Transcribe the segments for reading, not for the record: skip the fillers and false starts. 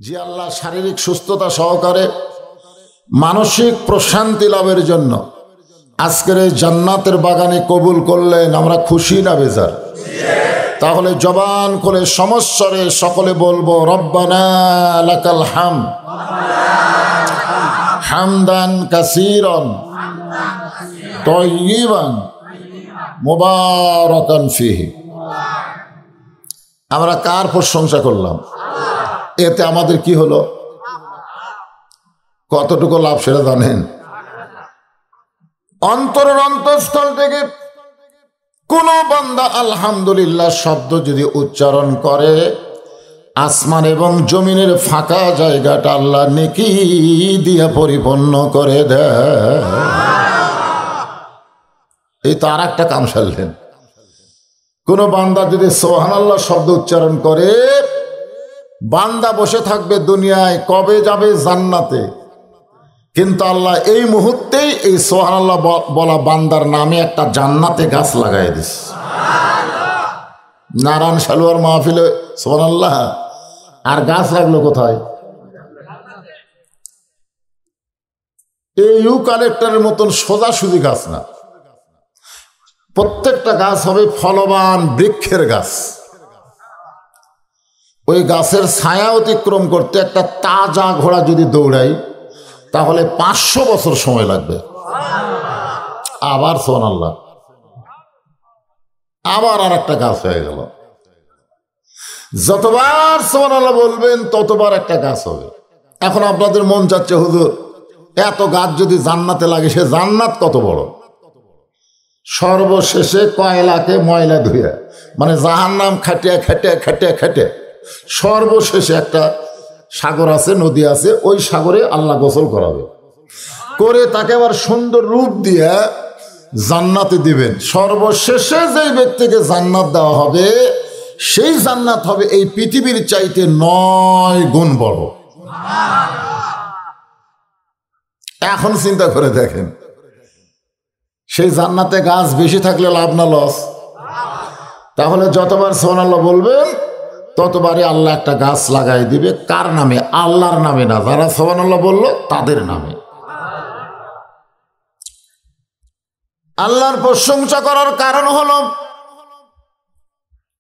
যে আল্লাহ শারীরিক সুস্থতা সহকারে মানসিক প্রশান্তি লাভের জন্য আজকের এই জান্নাতের বাগানে কবুল করলেন, আমরা খুশি না বেজার? তাহলে জবান খুলে সমস্বরে সকলে বলবো রব্বানা লাকাল হামদ হামদান কাসীরান তাইয়িবান মুবারাকান ফিহি। আমরা কার প্রশংসা করলাম? এতে আমাদের কি হলো? কতটুকু লাভ সেটা জানেন? অন্তরের অন্তঃস্থল থেকে কোন বান্দা আলহামদুলিল্লাহ শব্দ যদি উচ্চারণ করে, আসমান এবং জমিনের ফাঁকা জায়গাটা আল্লাহ নেকি দিয়ে পরিপূর্ণ করে দেয়। এই তো আর একটা কাম সারলেন। কোন বান্দা যদি সুবহানাল্লাহ শব্দ উচ্চারণ করে, বান্দা বসে থাকবে দুনিয়ায়, কবে যাবে জান্নাতে, কিন্তু আল্লাহ এই মুহূর্তেই এই সুবহানাল্লাহ বলা বান্দার নামে একটা জান্নাতে গাছ লাগাই দিস। নারায়ণ সালুয়ার মাহফিলে সুবহানাল্লাহ, আর গাছ লাগলো কোথায়? এই ইউক্যালিপটাসের মতন সোজাসুজি গাছ না, প্রত্যেকটা গাছ হবে ফলবান বৃক্ষের গাছ। ওই গাছের ছায়া অতিক্রম করতে একটা তাজা ঘোড়া যদি দৌড়াই তাহলে 500 বছর সময় লাগবে। আবার সুবহানাল্লাহ, আবার আর একটা গাছ হয়ে গেল। যতবার সুবহানাল্লাহ বলবেন ততবার একটা গাছ হবে। এখন আপনাদের মন চাচ্ছে, হুজুর এত গাছ যদি জান্নাতে লাগে, সে জান্নাত কত বড়? সর্বশেষে কয়লাকে ময়লা ধুয়ে, মানে জাহান্নাম খাটিয়া খাটিয়া খাটিয়া খাটিয়া সর্বশেষে একটা সাগর আছে, নদী আছে, ওই সাগরে আল্লাহ গোসল করাবে, করে তাকে আবার সুন্দর রূপ দিয়ে জান্নাতে দিবেন। সর্বশেষে যেই ব্যক্তিকে জান্নাত দেওয়া হবে, সেই জান্নাত হবে এই পৃথিবীর চাইতে 9 গুণ বড়। এখন চিন্তা করে দেখেন, সেই জান্নাতে গাছ বেশি থাকলে লাভ না লস? তাহলে যতবার সুবহানাল্লাহ বলবেন ততবারই আল্লাহ একটা গাছ লাগাই দিবে। কার নামে? আল্লাহর নামে না, যারা সুবহানাল্লাহ বলল তাদের নামে। আল্লাহর প্রশংসা করার কারণ হলো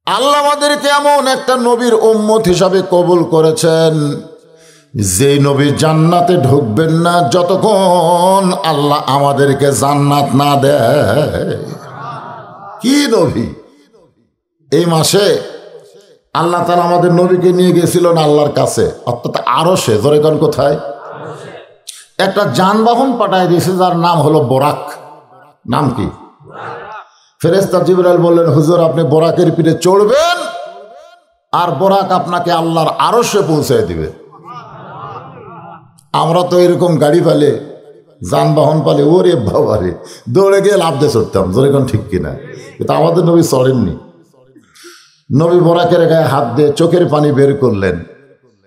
আল্লাহ আমাদেরকে এমন একটা নবীর উম্মত হিসাবে কবুল করেছেন, যে নবী জান্নাতে ঢুকবেন না যতক্ষণ আল্লাহ আমাদেরকে জান্নাত না দেয়। কি নবী? এই মাসে আল্লাহ তাআলা আমাদের নবীকে নিয়ে গেছিলেন আল্লাহর কাছে, অর্থাৎ আরশে। জোরে কোন কোথায়? একটা যানবাহন পাঠায় দিয়েছে যার নাম হলো বোরাক। নাম কি? ফেরেশতা জিবরাইল বললেন, হুজুর আপনি বোরাকের পিঠে চড়বেন আর বোরাক আপনাকে আল্লাহর আরশে পৌঁছায় দিবে। আমরা তো এরকম গাড়ি পালে, যানবাহন পালে, ওরে বাবারে দৌড়ে গিয়ে লাভ দিয়ে চড়তাম। জোরে কোন ঠিক কিনা? কিন্তু আমাদের নবী চড়েননি। নবী বোরাকের গায়ে হাত দিয়ে চোখের পানি বের করলেন।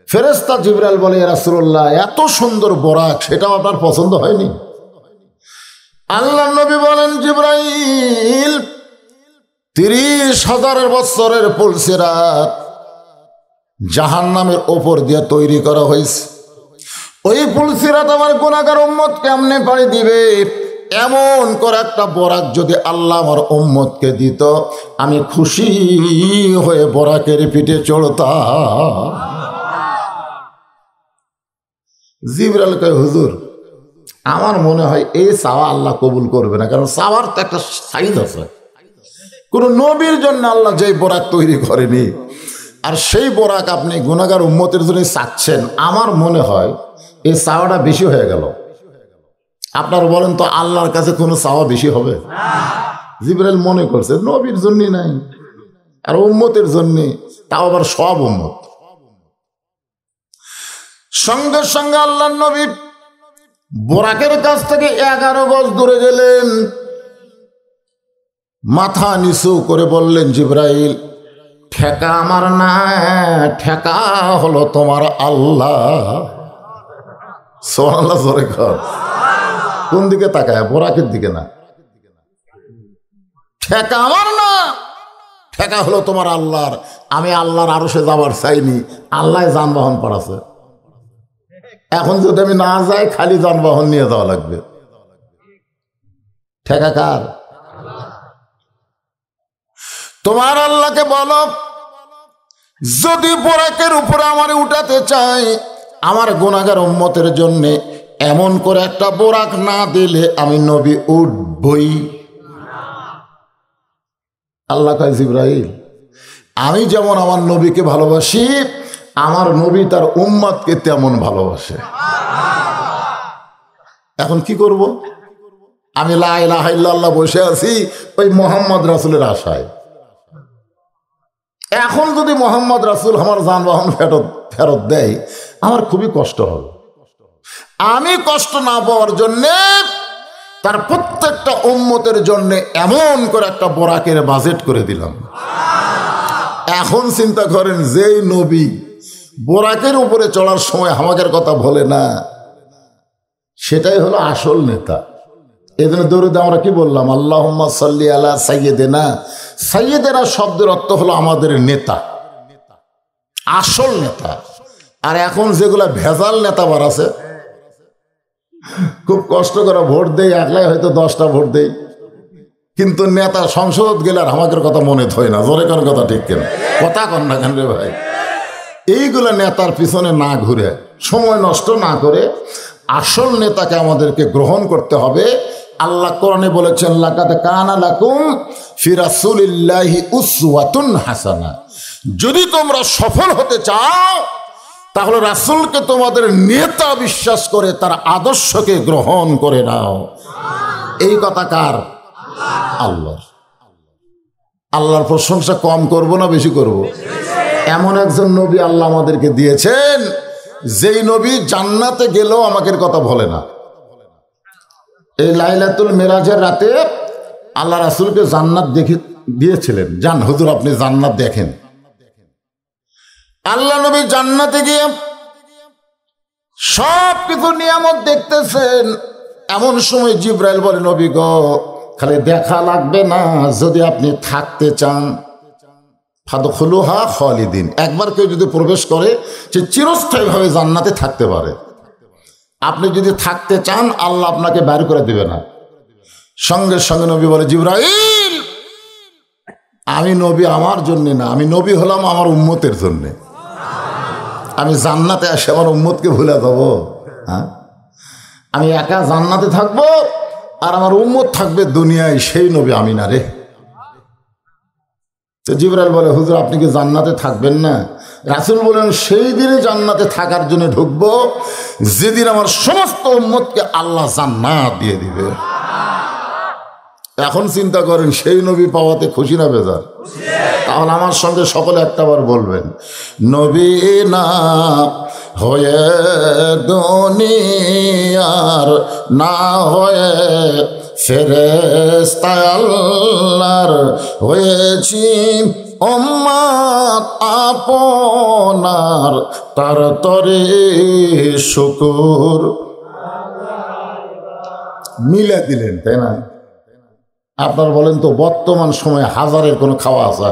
ফেরেশতা জিবরাইল বলে, ইয়া রাসূলুল্লাহ এত সুন্দর বোরাক, সেটাও আপনার পছন্দ হয়নি? আল্লাহ নবী বলেন, জিবরাইল 30,000 বছরের পুলসিরাত জাহান্নামের ওপর দিয়ে তৈরি করা হয়েছে। ওই পুলসিরাত আমার গুনাহগার উম্মত কেমনে পাড়ি দিবে? এমন করে একটা বোরাক যদি আল্লাহ আমার উম্মতকে দিত, আমি খুশি হয়ে বোরাকের পিঠে চড়তাম। জিবরাইল কয়, হুজুর আমার মনে হয় এই চাওয়া আল্লাহ কবুল করবে না, কারণ চাওয়ার তো একটা সাইজ আছে। কোন নবীর জন্য আল্লাহ যেই বোরাক তৈরি করেনি, আর সেই বোরাক আপনি গুনাহগার উম্মতের জন্য চাচ্ছেন, আমার মনে হয় এই চাওয়াটা বেশি হয়ে গেল। আপনারা বলেন তো, আল্লাহর কাছে কোনো চাওয়া বেশি হবে? জিবরাইল মনে করছে নবীর জন্য নাই, আর উম্মতের জন্য, তাও আবার সব উম্মত। সঙ্গে সঙ্গে আল্লাহর নবী বোরাকের কাছ থেকে 11 গজ দূরে গেলেন, মাথা নিচু করে বললেন, জিবরাইল ঠেকা আমার না, ঠেকা হলো তোমার আল্লাহ। সুবহানাল্লাহ, জোরে কর। কোন দিকে তাকায়? বোরাকের দিকে না। ঠেকা আমার না, ঠেকা হলো তোমার আল্লাহর। আমি আল্লাহর আরশে যাবার চাইনি, আল্লাহ যানবাহন পাঠাছে। এখন যদি আমি না যাই খালি যানবাহন নিয়ে যাওয়া লাগবে। ঠেকা কার? তোমার আল্লাহকে বলো, যদি বোরাকের উপরে আমার উঠাতে চাই, আমার গুনাহগার উম্মতের জন্য এমন করে একটা বোরাক না দিলে আমি নবী উঠবই। আল্লাহ কয়, জিবরাইল, আমি যেমন আমার নবীকে ভালোবাসি, আমার নবী তার উম্মতকে তেমন ভালোবাসে। এখন কি করব? আমি লা ইলাহা ইল্লাল্লাহ বসে আছি ওই মোহাম্মদ রাসূলের আশায়। এখন যদি মোহাম্মদ রাসূল আমার যানবাহন ফেরত দেয়, আমার খুবই কষ্ট হবে। আমি কষ্ট না পাওয়ার জন্যে তার প্রত্যেকটা উম্মতের জন্য এমন করে একটা বোরাকের বাজেট করে দিলাম। এখন চিন্তা করেন, যেই নবী বোরাকের উপরে চড়ার সময় আমাদের কথা বলে না, সেটাই হলো আসল নেতা। এই জন্য দরুদে আমরা কি বললাম? আল্লাহুম্মা সাল্লি আলা সাইয়্যিদিনা। সাইয়্যিদিনা শব্দের অর্থ হলো আমাদের নেতা, আসল নেতা। আর এখন যেগুলা ভেজাল নেতা বাড়াছে, খুব কষ্ট করে ভোট দেই, একলাই হয়তো 10টা ভোট দেই, কিন্তু নেতা সংসদ গেলে আর আমাদের কথা মনে থয় না। জোরে কোন কথা ঠিক কেন? কথা কন না কেন রে ভাই? এইগুলা নেতার পিছনে না ঘুরে, সময় নষ্ট না করে আসল নেতাকে আমাদেরকে গ্রহণ করতে হবে। আল্লাহ কোরআনে বলেছেন, লাকাদ কানা লাকুম ফি রাসূলিল্লাহি উসওয়াতুন হাসানা। যদি তোমরা সফল হতে চাও, তাহলে রাসূলকে তোমাদের নেতা বিশ্বাস করে তার আদর্শকে গ্রহণ করে নাও। এই কথা কার? আল্লাহর। আল্লাহর প্রশংসা কম করব না বেশি করব? এমন একজন নবী আল্লাহ আমাদেরকে দিয়েছেন, যেই নবী জান্নাতে গেলেও আমাকে কথা বলে না। এই লাইলাতুল মেরাজের রাতে আল্লাহ রাসূলকে জান্নাত দিয়েছিলেন। যান হুজুর, আপনি জান্নাত দেখেন। আল্লাহ নবী জান্নাতে গিয়ে সব কিছু নিয়ামত দেখতেছেন। এমন সময় জিবরাইল বলে, নবী গো, খালি দেখা লাগবে না, যদি আপনি থাকতে চান ফাদখুলুহা খালিদিন। একবার কেউ যদি প্রবেশ করে, সে চিরস্থায়ীভাবে জান্নাতে থাকতে পারে। আপনি যদি থাকতে চান, আল্লাহ আপনাকে বের করে দিবে না। সঙ্গে সঙ্গে নবী বলে, জিবরাইল, আমি নবী আমার জন্য না, আমি নবী হলাম আমার উম্মতের জন্যে। আমি জান্নাতে আসে আমার উম্মতকে ভুলে দেবো? হ্যাঁ, আমি একা জান্নাতে থাকবো আর আমার উম্মত থাকবে দুনিয়ায়, সেই নবী আমি না রে। তো জিবরাইল বলে, হুজুর আপনি কি জান্নাতে থাকবেন না? রাসূল বলেন, সেই দিনে জান্নাতে থাকার জন্য ঢুকবো যেদিন আমার সমস্ত উম্মতকে আল্লাহ জান্নাত দিয়ে দিবে। এখন চিন্তা করেন, সেই নবী পাওয়াতে খুশি না বেজার? তাহলে আমার সঙ্গে সকলে একটাবার বলবেন, নবী না হয়ে দুনিয়ার, না হয়ে ফেরেশতা আল্লাহর, হয়েছি উম্মত আপনার, তার তরে শুকর। মিলে দিলেন, তাই না? আপনার বলেন তো, বর্তমান সময়ে হাজারের কোনো খাওয়া আছে?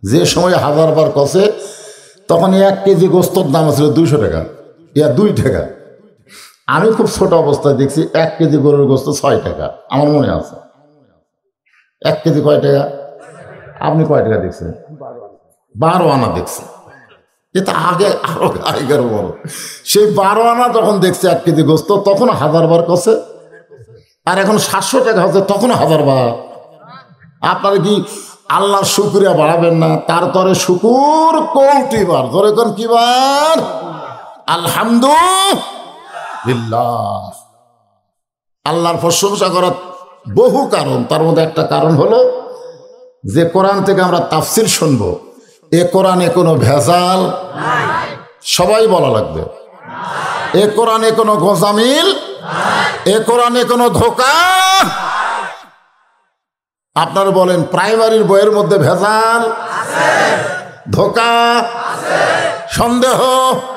যে সময় 1000 বার কষে, তখন 1 কেজি গোস্তর দাম ছিল 200 টাকা, 2 টাকা। আমি খুব ছোট অবস্থায় দেখছি 1 কেজি গরুর গোস্ত 6 টাকা, আমার মনে আছে। 1 কেজি কয় টাকা? আপনি কয় টাকা দেখছেন? 12 আনা দেখছি। এটা আগে আরো আগের বড়। সেই 12 আনা যখন দেখছি 1 কেজি গোস্ত, তখন 1000 বার কষে, আর এখন 700 টাকা হচ্ছে, তখন 1000 বার। আপনারা কি আল্লাহর শুকরিয়া বাড়াবেন না? তার তরে শুকুর কোটি বার। ধরে কোন কি বার? আলহামদুলিল্লাহ। আল্লাহর প্রশংসা করার বহু কারণ, তার মধ্যে একটা কারণ হলো যে কোরআন থেকে আমরা তাফসির শুনবো, এ কোরআনে কোনো ভেজাল নাই। সবাই বলা লাগবে, এ কোরআনে কোনো গোজামিল, এ কোরআনে কোনো ধোঁকা। আপনারা বলেন, প্রাইমারির বইয়ের মধ্যে ভেজাল আছে, ধোঁকা আছে, সন্দেহ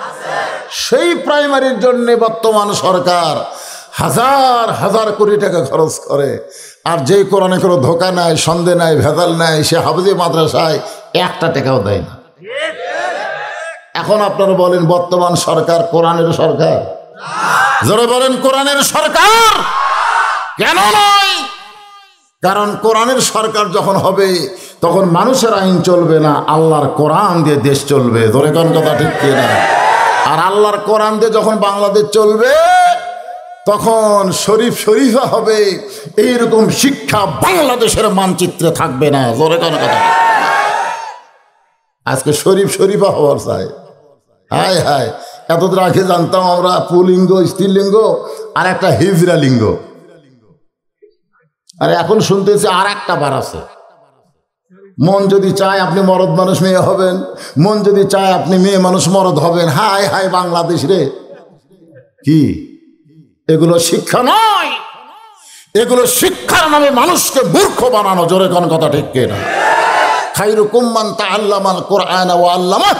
আছে। সেই প্রাইমারির জন্য বর্তমান সরকার হাজার হাজার কোটি টাকা খরচ করে, আর যেই কোরআনে কোনো ধোঁকা নাই, সন্দেহ নাই, ভেজাল নাই, সে হাফেজি মাদ্রাসায় 1 টাকাও দেয় না। এখন আপনারা বলেন বর্তমান সরকার কোরআনের সরকার? জোরে বলেন কোরআনের সরকার? কেন নয়? কারণ কোরআনের সরকার যখন হবে তখন মানুষের আইন চলবে না, আল্লাহর কোরআন দিয়ে দেশ চলবে। জোরে কোন কথা ঠিক কিনা? আর আল্লাহর কোরআন দিয়ে যখন বাংলাদেশ চলবে তখন শরীফ শরীফা হবে, এইরকম শিক্ষা বাংলাদেশের মানচিত্রে থাকবে না। জোরে কোন কথা? আজকে শরীফ শরীফা হওয়ার চাই। হায় হায়, এতদিন আগে জানতাম আমরা পুলিঙ্গ, স্ত্রীলিঙ্গ আর একটা হিজড়া লিঙ্গ, আর এখন শুনতেছি আর একটা বার আছে। মন যদি চায় আপনি মরদ মানুষ মেয়ে হবেন, মন যদি চায় আপনি মেয়ে মানুষ মরদ হবেন। হায় হায় বাংলাদেশ রে! কি এগুলো শিক্ষা নয়, এগুলো শিক্ষার নামে মানুষকে মূর্খ বানানো। জোরে কোন কথা ঠিক কিনা? খায়রুকুম মান তাআল্লামাল কুরআন ওয়া আল্লামা।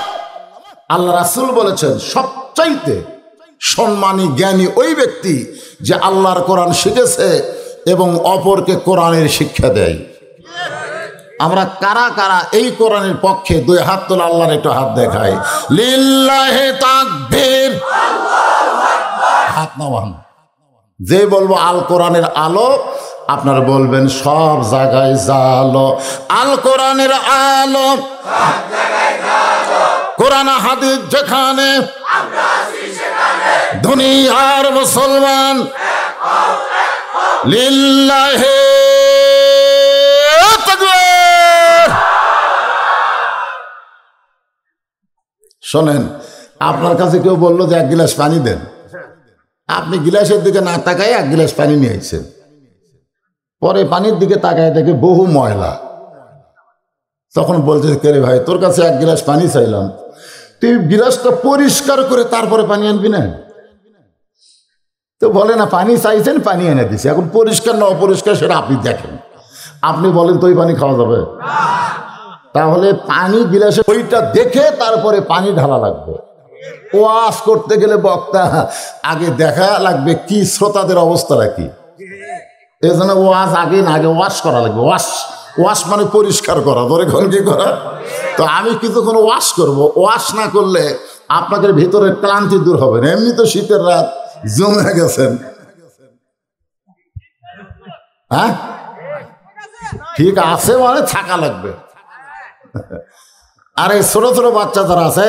আল্লাহ রাসূল বলেছেন সবচাইতে সম্মানী জ্ঞানী ওই ব্যক্তি যে আল্লাহর কোরআন শিখেছে এবং অপরকে কোরআনের শিক্ষা দেয়। আমরা কারা কারা এই কোরআনের পক্ষে? দুই হাত তোলা, আল্লাহর একটু হাত দেখাই। লিল্লাহি তাকবীর, হাত নামান। যে বলবো আল কোরআনের আলো, আপনারা বলবেন সব জায়গায় জালো। আল কোরআনের আলো, কোরআন হাদিস যেখানে, দুনিয়ার মুসলমান লিল্লাহি তাকবীর। শোনেন, আপনার কাছে কেউ বললো যে এক গিলাস পানি দেন, আপনি গিলাসের দিকে না তাকায় এক গিলাস পানি নিয়ে আসছেন, পরে পানির দিকে তাকায় দেখে বহু ময়লা। তখন বলছে কে রে ভাই, তোর কাছে এক গিলাস পানি চাইলাম, তুই গিলাসটা পরিষ্কার করে তারপরে পানি আনবি না? তো বলে না, পানি চাইছেন পানি এনে দিছে, এখন পরিষ্কার না অপরিষ্কার সেটা আপনি দেখেন। আপনি বলেন তো ওই পানি খাওয়া যাবে? তাহলে পানি গিলাসে ওইটা দেখে তারপরে পানি ঢালা লাগবে। ওয়াশ করতে গেলে বক্তা আগে দেখা লাগবে কি শ্রোতাদের অবস্থাটা কি। এই জন্য ওয়াশ আগে না, আগে ওয়াশ করা লাগবে। ওয়াশ, ওয়াশ মানে পরিষ্কার করা। ধরে এখন কি করা? তো আমি কিছুক্ষণ ওয়াশ করব, ওয়াশ না করলে আপনাদের ভিতরে ক্লান্তি দূর হবে না। এমনি তো শীতের রাত, জমে গেছেন। হ্যাঁ ঠিক আছে, মানে থাকা লাগবে। আরে ছোট ছোট বাচ্চা যারা আছে,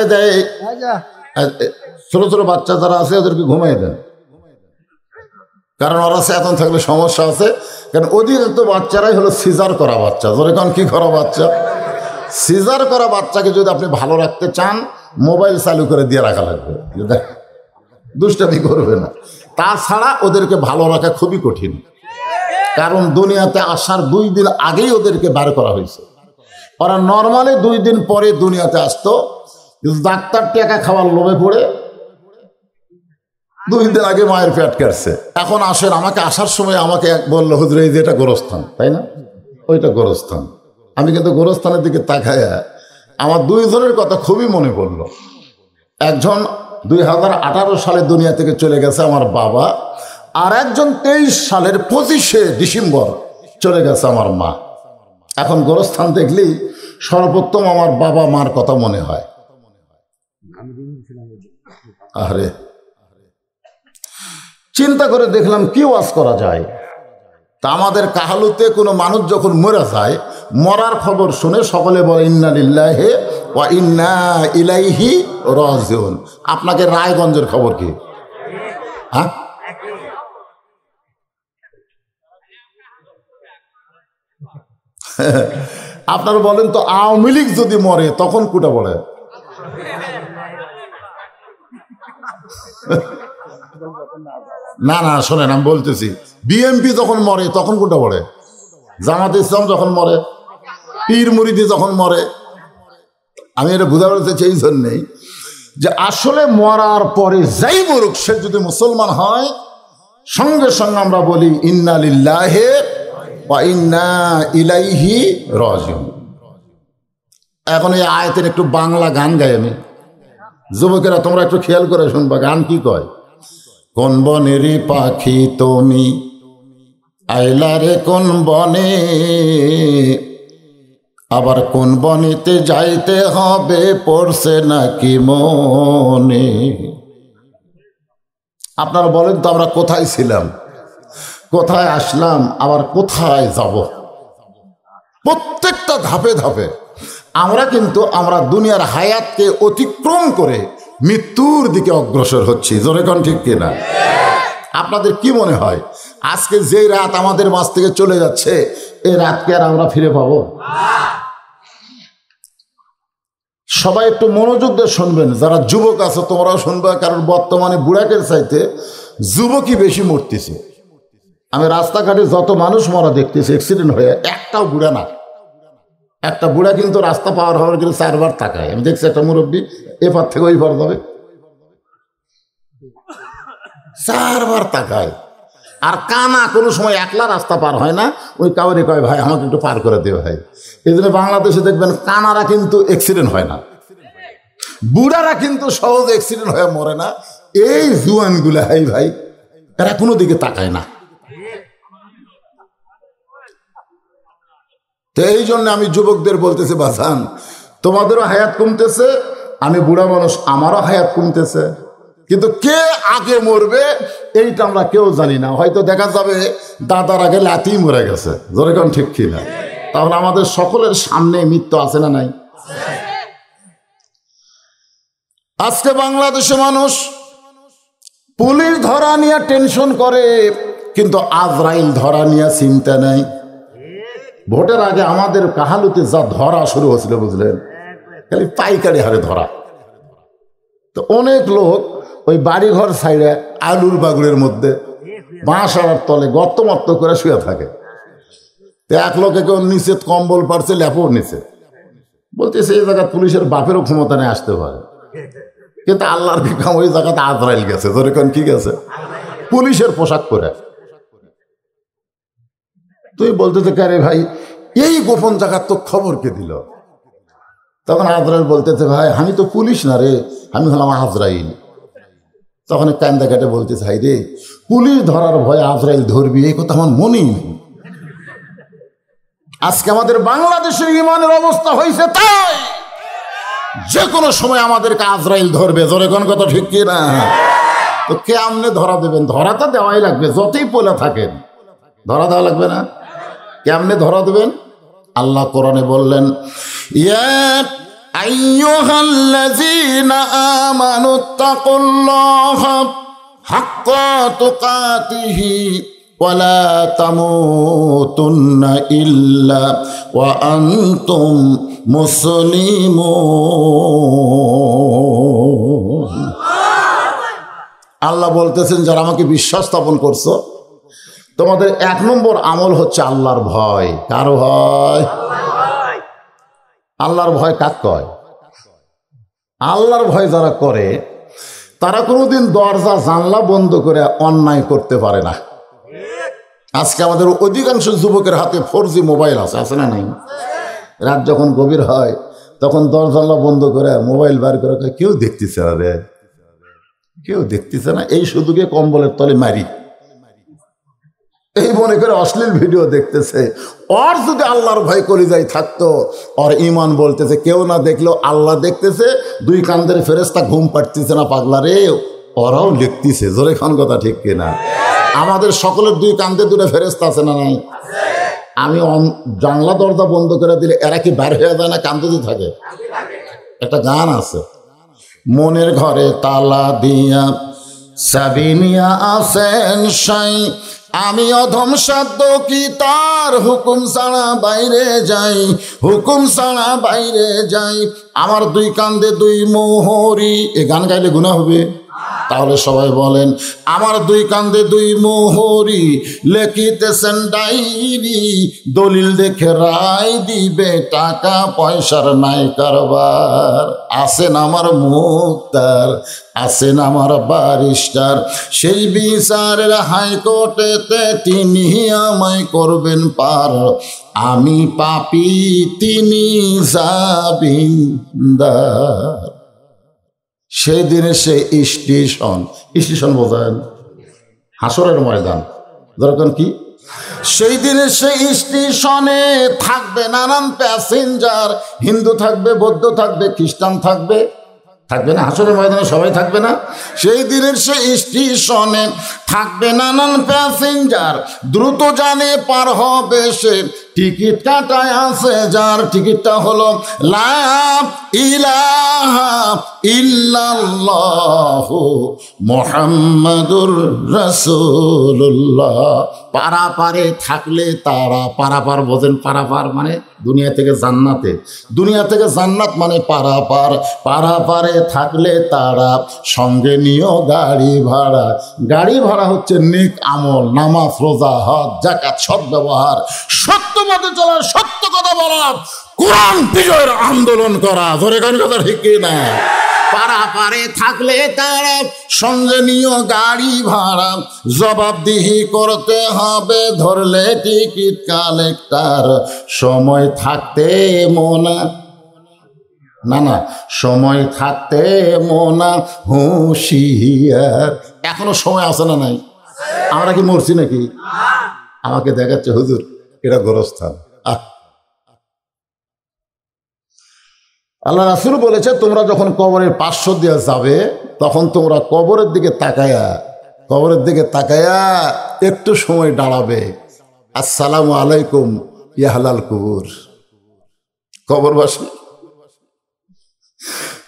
ছোট ছোট বাচ্চা যারা আছে ওদেরকে ঘুমাই দেন, কারণ ওরা চেতন থাকলে সমস্যা আছে। কারণ অধিকাংশ বাচ্চারাই হলো সিজার করা বাচ্চা। ধরে কারণ কি করা বাচ্চা? সিজার করা বাচ্চাকে যদি আপনি ভালো রাখতে চান, মোবাইল চালু করে দিয়ে রাখা লাগবে, দুষ্টামি করবে না। তাছাড়া ওদেরকে ভালো রাখা খুবই কঠিন, কারণ দুনিয়াতে আসার 2 দিন আগেই ওদেরকে বার করা হয়েছে। ওরা নর্মালি 2 দিন পরে দুনিয়াতে আসতো, কিন্তু ডাক্তার টাকা খাওয়ার লোভে পড়ে 2 দিন আগে মায়ের পেট কাটছে। এখন আসেন, আমাকে আসার সময় আমাকে এক বললো, হুজুর এই যে এটা গোরস্থান, তাই না? ওইটা গোরস্থান। আমি কিন্তু গোরস্থানের দিকে তাকায়া আমার 2 জনের কথা খুবই মনে পড়লো। একজন 2018 সালে দুনিয়া থেকে চলে গেছে আমার বাবা, আর একজন 23 সালের 25শে ডিসেম্বর চলে গেছে আমার মা। এখন গোরস্থান দেখলেই সর্বোত্তম আমার বাবা মার কথা মনে হয়। আরে চিন্তা করে দেখলাম কি ওয়াজ করা যায়। তা আমাদের কাহালুতে কোনো মানুষ যখন মরে যায়, মরার খবর শুনে সকলে বলে ইন্না লিল্লাহি ওয়া ইন্না ইলাইহি রাজিউন। আপনাকে রায়গঞ্জের খবর কি? হ্যাঁ আপনারা বলেন তো, আওয়ামী লীগ যদি মরে তখন কুটা পড়ে? না না শোনেন, আমি বলতেছি বিএনপি যখন মরে তখন কোনটা পড়ে? জামাত ইসলাম যখন মরে, পীর মুরিদি যখন মরে। আমি এটা বুঝাতে চাইছি এই জন্যেই যে আসলে মরার পরে যাই মরুক, সে যদি মুসলমান হয়, সঙ্গে সঙ্গে আমরা বলি ইন্না লিল্লাহি ওয়া ইন্না ইলাইহি রাজিউন। এখন এই আয়াতের একটু বাংলা গান গাই আমি। যুবকেরা তোমরা একটু খেয়াল করে শুনবা, গান কি কয়? কোন বনেরই পাখি তুমি আইলা রে কোন বনে, আবার কোন বনিতে যাইতে হবে পড়ছে নাকি মনে। আপনারা বলেন তো আমরা কোথায় ছিলাম, কোথায় আসলাম, আবার কোথায় যাব? প্রত্যেকটা ধাপে ধাপে আমরা দুনিয়ার হায়াতকে অতিক্রম করে মৃত্যুর দিকে অগ্রসর হচ্ছি। জোরে কোন ঠিক কিনা? আপনাদের কি মনে হয় আজকে যে রাত আমাদের মাঝ থেকে চলে যাচ্ছে, এই রাতকে আর আমরা ফিরে পাবো? সবাই একটু মনোযোগ দিয়ে শুনবেন, যারা যুবক আছে তোমরাও শুনবে, কারণ বর্তমানে বুড়াকের চাইতে যুবকই বেশি মরতেছে। আমি রাস্তাঘাটে যত মানুষ মরা দেখতেছি অ্যাক্সিডেন্ট হয়ে, একটাও বুড়া না। একটা বুড়া কিন্তু রাস্তা পাওয়ার হওয়ার কিন্তু 4 বার তাকায়। আমি দেখছি একটা মুরব্বী এপার থেকে ওই পার যাবে, 4 বার তাকায়। আর কানা কোনো সময় একলা রাস্তা পার হয় না, ওই কাউরে কয় ভাই আমাকে একটু পার করে দেবে ভাই। এই জন্য বাংলাদেশে দেখবেন কানারা কিন্তু অ্যাক্সিডেন্ট হয় না, বুড়ারা কিন্তু সহজ অ্যাক্সিডেন্ট হয়ে মরে না। এই জুয়ানগুলা হাই ভাই এরা কোনো দিকে তাকায় না। তো এই জন্য আমি যুবকদের বলতেছি, বাসান তোমাদেরও হায়াত কমতেছে, আমি বুড়া মানুষ আমারও হায়াত কমতেছে, কিন্তু কে আগে মরবে এইটা আমরা কেউ জানি না। হয়তো দেখা যাবে দাদার আগে লাতি মরে গেছে। জোরে কোন ঠিক কি না? তাহলে আমাদের সকলের সামনে মৃত্যু আছে না নাই? আজকে বাংলাদেশে মানুষ পুলিশ ধরা নিয়ে টেনশন করে, কিন্তু আজরাইল ধরা নিয়ে চিন্তা নাই। ভোটের আগে আমাদের কাহালুতে যা ধরা শুরু হয়েছিল বুঝলেন, খালি পাইকারি হারে ধরা। তো অনেক লোক ওই বাড়িঘর সাইডে আলুর বাগুড়ের মধ্যে বাঁশার তলে গর্ত মর্ত করে শুয়ে থাকে। তো এক লোকে কেউ নিচে কম্বল পারছে, ল্যাপও নিচে, বলতেছে এই জায়গায় পুলিশের বাপেরও ক্ষমতা নিয়ে আসতে পারে, কিন্তু আল্লাহর বিকাম ওই জায়গাতে আজরাইল গেছে। ধরে কোন কি গেছে? পুলিশের পোশাক পরে। তুই বলতেছে কে রে ভাই, এই গোপন জায়গার তো খবর কে দিল? তখন আজরাইল বলতেছে ভাই আমি তো পুলিশ না রে, আমি হলাম আজরাইল। তখন কান্দা কাটে বলতেছে হাই রে, পুলিশ ধরার ভয় আজরাইল ধরবি, এই কথা আমার মনেই নেই। আজকে আমাদের বাংলাদেশের ইমানের অবস্থা হয়েছে তাই যে কোনো সময় আমাদেরকে আজরাইল ধরবে। জোরে কোন কথা ঠিক কি না? তো কে আমনে ধরা দেবেন? ধরা তো দেওয়াই লাগবে, যতই পলে থাকেন ধরা দেওয়া লাগবে না? কেমনে ধরা দেবেন? আল্লাহ কোরআনে বললেন, ইয়া আইয়ুহাল্লাযীনা আমানুত্তাকুল্লাহা হাক্কা তুকাতিহি ওয়া লা তামুতুন্না ইল্লা ওয়া আনতুম মুসলিমুন। আল্লাহ বলতেছেন যারা আমাকে বিশ্বাস স্থাপন করছো, তোমাদের 1 নম্বর আমল হচ্ছে আল্লাহর ভয়। কারো ভয়? আল্লাহর ভয় কাক কয়? আল্লাহর ভয় যারা করে তারা কোনোদিন দরজা জানলা বন্ধ করে অন্যায় করতে পারে না। আজকে আমাদের অধিকাংশ যুবকের হাতে 4G মোবাইল আছে না নাই? রাত যখন গভীর হয় তখন দরজা জানলা বন্ধ করে মোবাইল বার করে কেউ দেখতেছে না রে, কেউ দেখতেছে না, এই শুধুকে কম্বলের তলে মারি, এই মনে করে অশ্লীল ভিডিও দেখতেছে। ওর যদি আল্লাহর ভয় কলিজায় থাকতো, ওর ইমান বলতেছে কেউ না দেখলেও আল্লাহ দেখতেছে, 2 কান্দের ফেরেশতা ঘুম পাড়তেছে না পাগলা রে, ওরাও লিখতেছে। জোরে খান কথা ঠিক কিনা? আমাদের সকলের 2 কান্দে 2 ফেরেশতা আছে না নাই? আমি জানলা দরজা বন্ধ করে দিলে এরা কি বাইরে হয়ে যায় না কান্দতে থাকে? একটা গান আছে, মনের ঘরে তালা দিয়া সাবিনিয়া আসেন সাই, আমি অধম সাধ্য কি তার হুকুম ছাড়া বাইরে যাই, হুকুম ছাড়া বাইরে যাই, আমার 2 কান্দে 2 মোহরি। এ গান গাইলে গুনাহ হবে? তাহলে সবাই বলেন, আমার 2 কান্দে 2 মোহরি, লেখিতেছেন ডাইরি, দলিল দেখে রায় দিবে, টাকা পয়সার নাই কারবার, আছেন আমার মুক্তার, আছেন আমার ব্যারিস্টার, সেই বিচারের হাইকোর্টেতে তিনি আমায় করবেন পার, আমি পাপী তিনি জামিনদার। সেই দিনে সে স্টেশন বোঝেন, হাসরের ময়দান। দরকার কি সেই দিনে সেই স্টেশনে থাকবে নানান প্যাসেঞ্জার, হিন্দু থাকবে, বৌদ্ধ থাকবে, খ্রিস্টান থাকবে, থাকবে না? হাসরের ময়দানে সবাই থাকবে না? সেই দিনের সেই স্টেশনে থাকবে নানান প্যাসেঞ্জার, দ্রুত জানে পার হবে সে, টিকিট কাটায় আছে যার, টিকিটটা হলো লা ইলাহা ইল্লাল্লাহু মুহাম্মাদুর রাসূলুল্লাহ। পারাপারে থাকলে তারা, পারাপার বোঝেন? পারাপার মানে দুনিয়া থেকে জান্নাতে, দুনিয়া থেকে জান্নাত মানে পারাপার। পারাপারে থাকলে তারা সঙ্গে নিও গাড়ি ভাড়া। গাড়ি ভাড়া হচ্ছে নেক আমল, নামাজ, রোজা, হজ, যাকাত, সৎ ব্যবহার, সত্য পথে চলা, সত্য কথা বলা, কোরআন বিজয়ের আন্দোলন করা। ধরে কোন কথা ঠিক না? পারাপারে থাকলে তারা সঙ্গে নিও গাড়ি ভাড়া, জবাবদিহি করতে হবে ধরলে টিকিট কালেক্টর। সময় থাকতে মোনা, না না, সময় থাকতে মোনা হুঁশিয়ার। এখনো সময় আছে না নাই? আমরা কি মরছি নাকি? আমাকে দেখাচ্ছে হুজুর এটা গোরস্থান। আল্লাহ রাসূল বলেছে তোমরা যখন কবরের পার্শ্ব দিয়ে যাবে তখন তোমরা কবরের দিকে তাকায়া একটু সময় দাঁড়াবে। আসসালামু আলাইকুম ইয়া আহলাল কুবুর। কবরবাসী,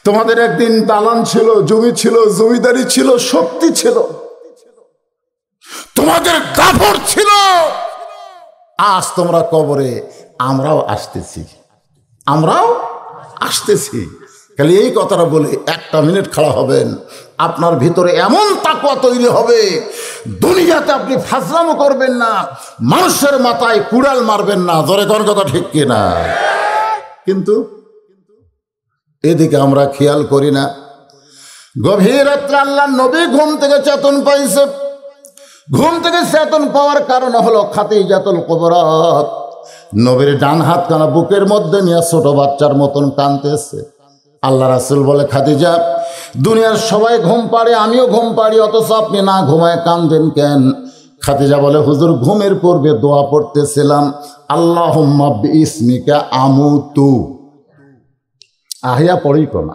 তোমাদের একদিন দালান ছিল, জমি ছিল, জমিদারি ছিল, শক্তি ছিল, তোমাদের কাপড় ছিল। আজ তোমরা কবরে, আমরাও আসতেছি। খালি এই কথাটা বলে একটা মিনিট খাড়া হবেন, আপনার ভিতরে এমন তাকওয়া তৈরি হবে, দুনিয়াতে আপনি ফাজলামো করবেন না, মানুষের মাথায় কুড়াল মারবেন না। জোরে কোন কথা ঠিক কিনা? কিন্তু এদিকে আমরা খেয়াল করি না। গভীর রাত্রে আল্লাহ নবী ঘুম থেকে চেতন পাইছে। ঘুম থেকে চেতন পাওয়ার কারণ হলো খাদিজাতুল কুবরা নবীর ডান হাত কানা বুকের মধ্যে নিয়ে ছোট বাচ্চার মতন কাঁদতেছে। আল্লাহ রাসূল বলে, খাদিজা, দুনিয়ার সবাই ঘুম পাড়ে, আমিও ঘুম পাড়ি, অথচ আপনি না ঘুমায় কাঁদেন কেন? খাদিজা বলে, হুজুর ঘুমের পূর্বে দোয়া পড়তেছিলাম, আল্লাহুম্মা বিইসমিকা আমুতু। আহিয়া পড়ি কোন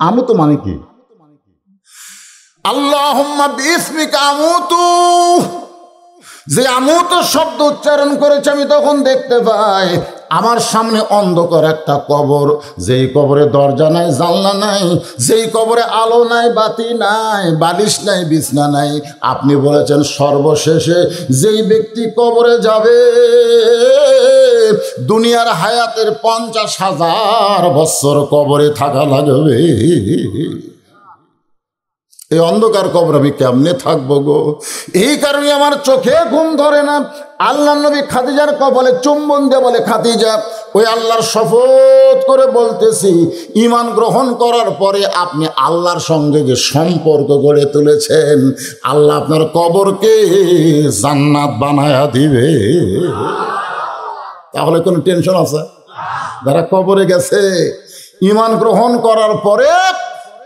আমুতু মানে কি? আল্লাহুম্মা বিইসমিকা আমুতু। যে আমুতু শব্দ উচ্চারণ করেছে আমি তখন দেখতে পাই আমার সামনে অন্ধকার একটা কবর, যেই কবরে দরজা নাই, জানলা নাই, যেই কবরে আলো নাই, বাতি নাই, বালিশ নাই, বিছনা নাই। আপনি বলেছেন সর্বশেষে যেই ব্যক্তি কবরে যাবে দুনিয়ার হায়াতের 50,000 বছর কবরে থাকা লাগবে। এই অন্ধকার কবর আমি কেমনে থাকবো গো? এই কারণে আমার চোখে ঘুম ধরে না। আল্লাহ নবী খাদিজার কপালে চুম্বন দিয়ে বলে, খাদিজা, ওই আল্লাহর শপথ করে বলতেছি, ঈমান গ্রহণ করার পরে আপনি আল্লাহর সঙ্গে যে সম্পর্ক গড়ে তুলেছেন, আল্লাহ আপনার কবরকে জান্নাত বানায়া দিবে। তাহলে কোনো টেনশন আছে? যারা কবরে গেছে ঈমান গ্রহণ করার পরে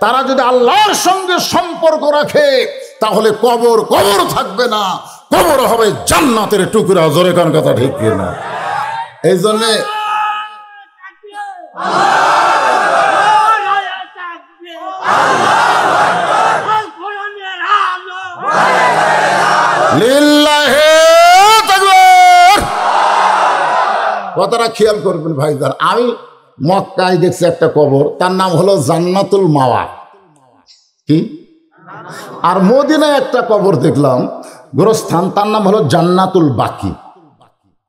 তারা যদি আল্লাহর সঙ্গে সম্পর্ক রাখে তাহলে কবর থাকবে না, কবর হবে জান্নাতের টুকরা। জোরে কোন কথা ঠিক কিনা? এই জন্যে কথাটা খেয়াল করবেন ভাইজান। আমি মক্কায় দেখছি একটা কবর, তার নাম হলো জান্নাতুল মাওয়া। কি? আর মদিনায় একটা কবর দেখলাম গোরস্থান, তার নাম হলো জান্নাতুল বাকি।